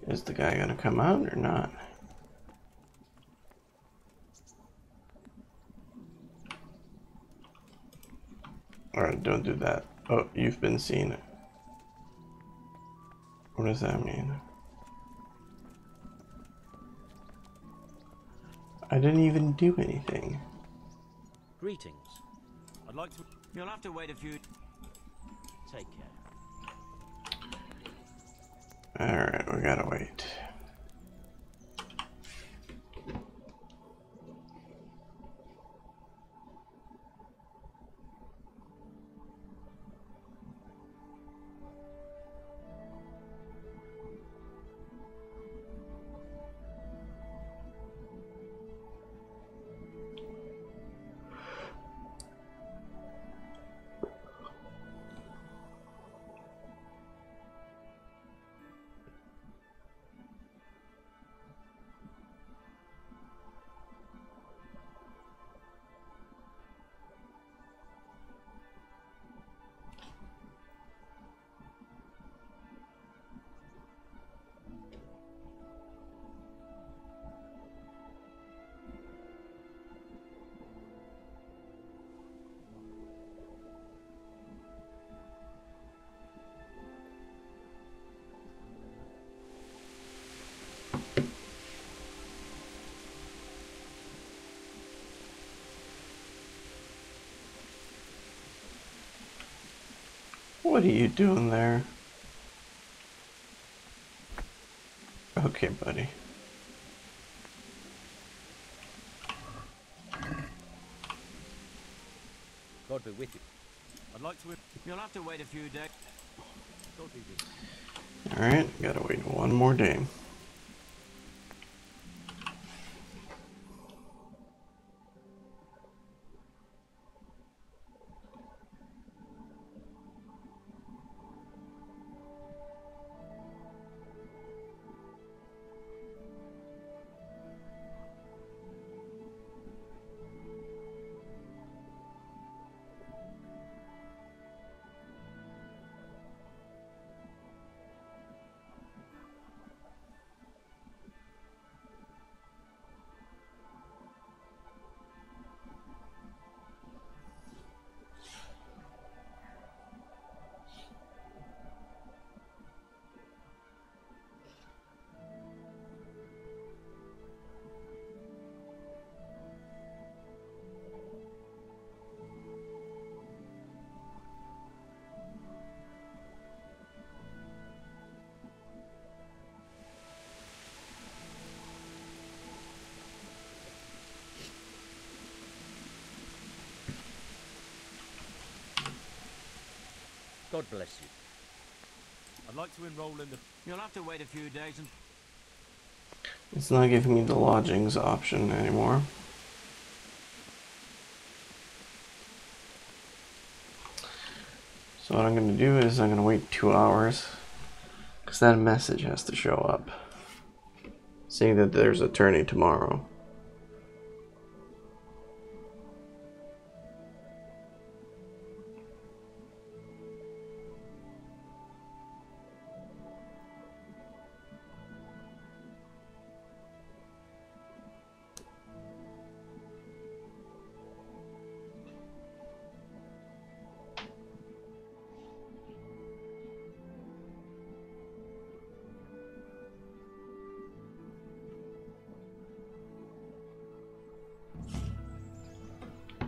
A: Is the guy gonna come out or not? Alright, don't do that. Oh, you've been seen. What does that mean? I didn't even do anything.
J: Greetings.
C: I'd like to.
J: You'll have to wait a few. Take care.
A: Alright, we gotta wait. What are you doing there? Okay, buddy.
J: God be with you.
C: I'd like to.
J: You'll have to wait a few days.
C: God be with you.
A: Alright, gotta wait one more day.
J: God bless you.
C: I'd like to enroll in the...
D: You'll have to wait a few days and...
A: It's not giving me the lodgings option anymore. So what I'm going to do is I'm going to wait 2 hours, because that message has to show up saying that there's a tourney tomorrow.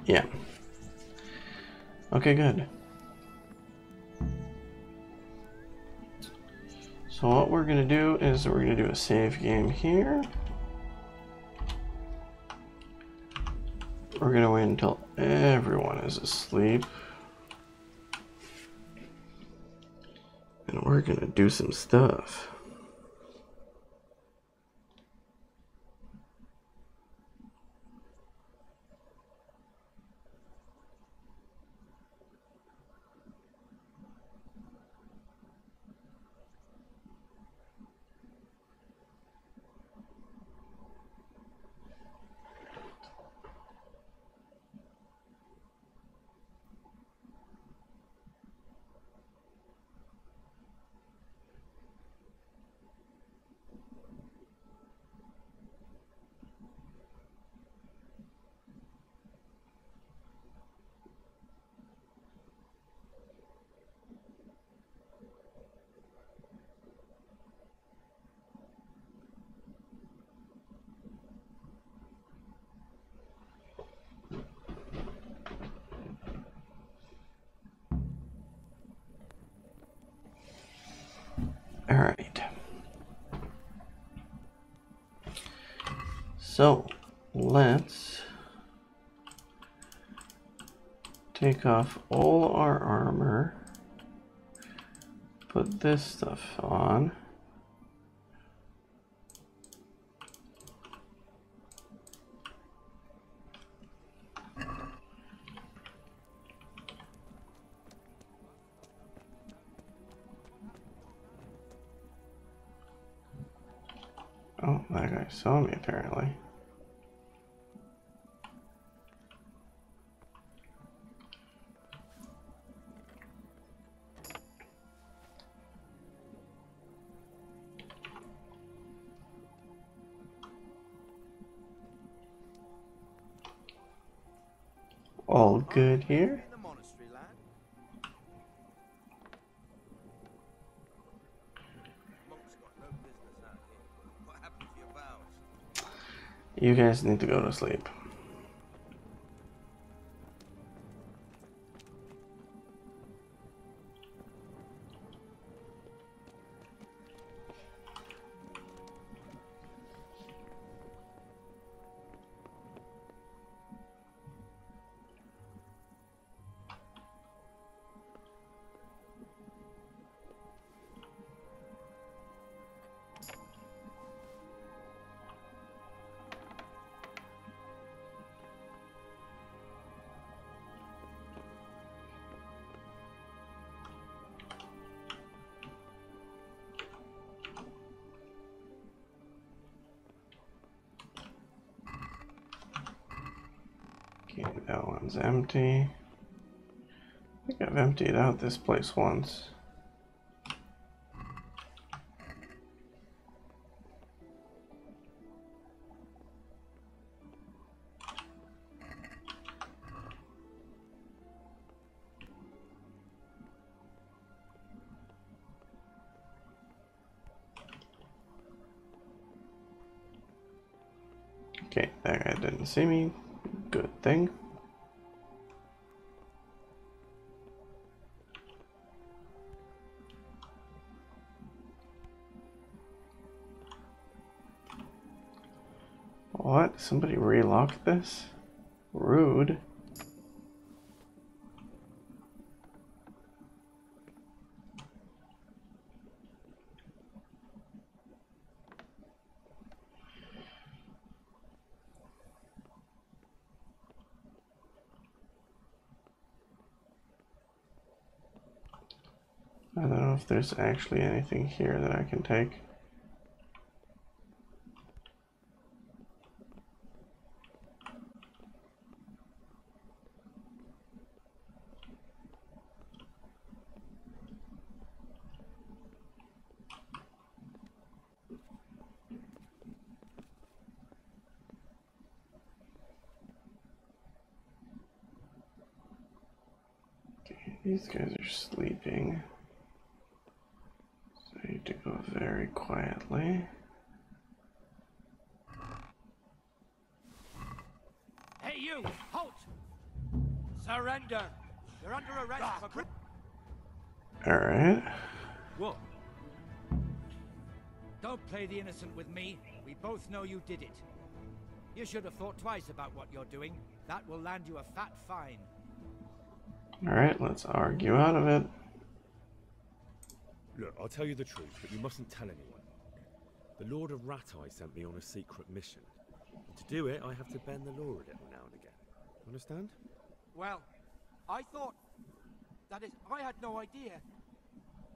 A: Yeah. Okay, good. So what we're going to do is we're going to do a save game here. We're going to wait until everyone is asleep. And we're going to do some stuff. All right. So let's take off all our armor, put this stuff on. Oh, that guy saw me apparently. All good here? You guys need to go to sleep. Okay, that one's empty. I think I've emptied out this place once. Okay, that guy didn't see me. Good thing. What? Somebody relocked this? Rude. I don't know if there's actually anything here that I can take. Okay, these guys are sleeping. So I need to go very quietly.
J: Hey, you! Halt! Surrender! You're under arrest for...
A: Alright.
J: What? Don't play the innocent with me. We both know you did it. You should have thought twice about what you're doing. That will land you a fat fine.
A: Alright, let's argue out of it.
G: Look, I'll tell you the truth, but you mustn't tell anyone. The Lord of Ratai sent me on a secret mission. And to do it, I have to bend the law a little now and again. Understand?
J: Well, I thought... That is, I had no idea.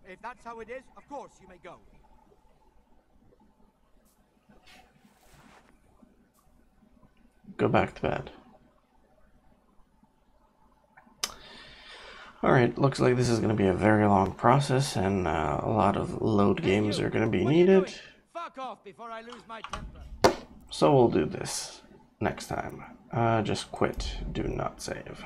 J: If that's how it is, of course you may go.
A: Go back to bed. Alright, looks like this is going to be a very long process, and a lot of load games are going to be needed.
J: Fuck off before I lose my temper.
A: So we'll do this next time. Just quit. Do not save.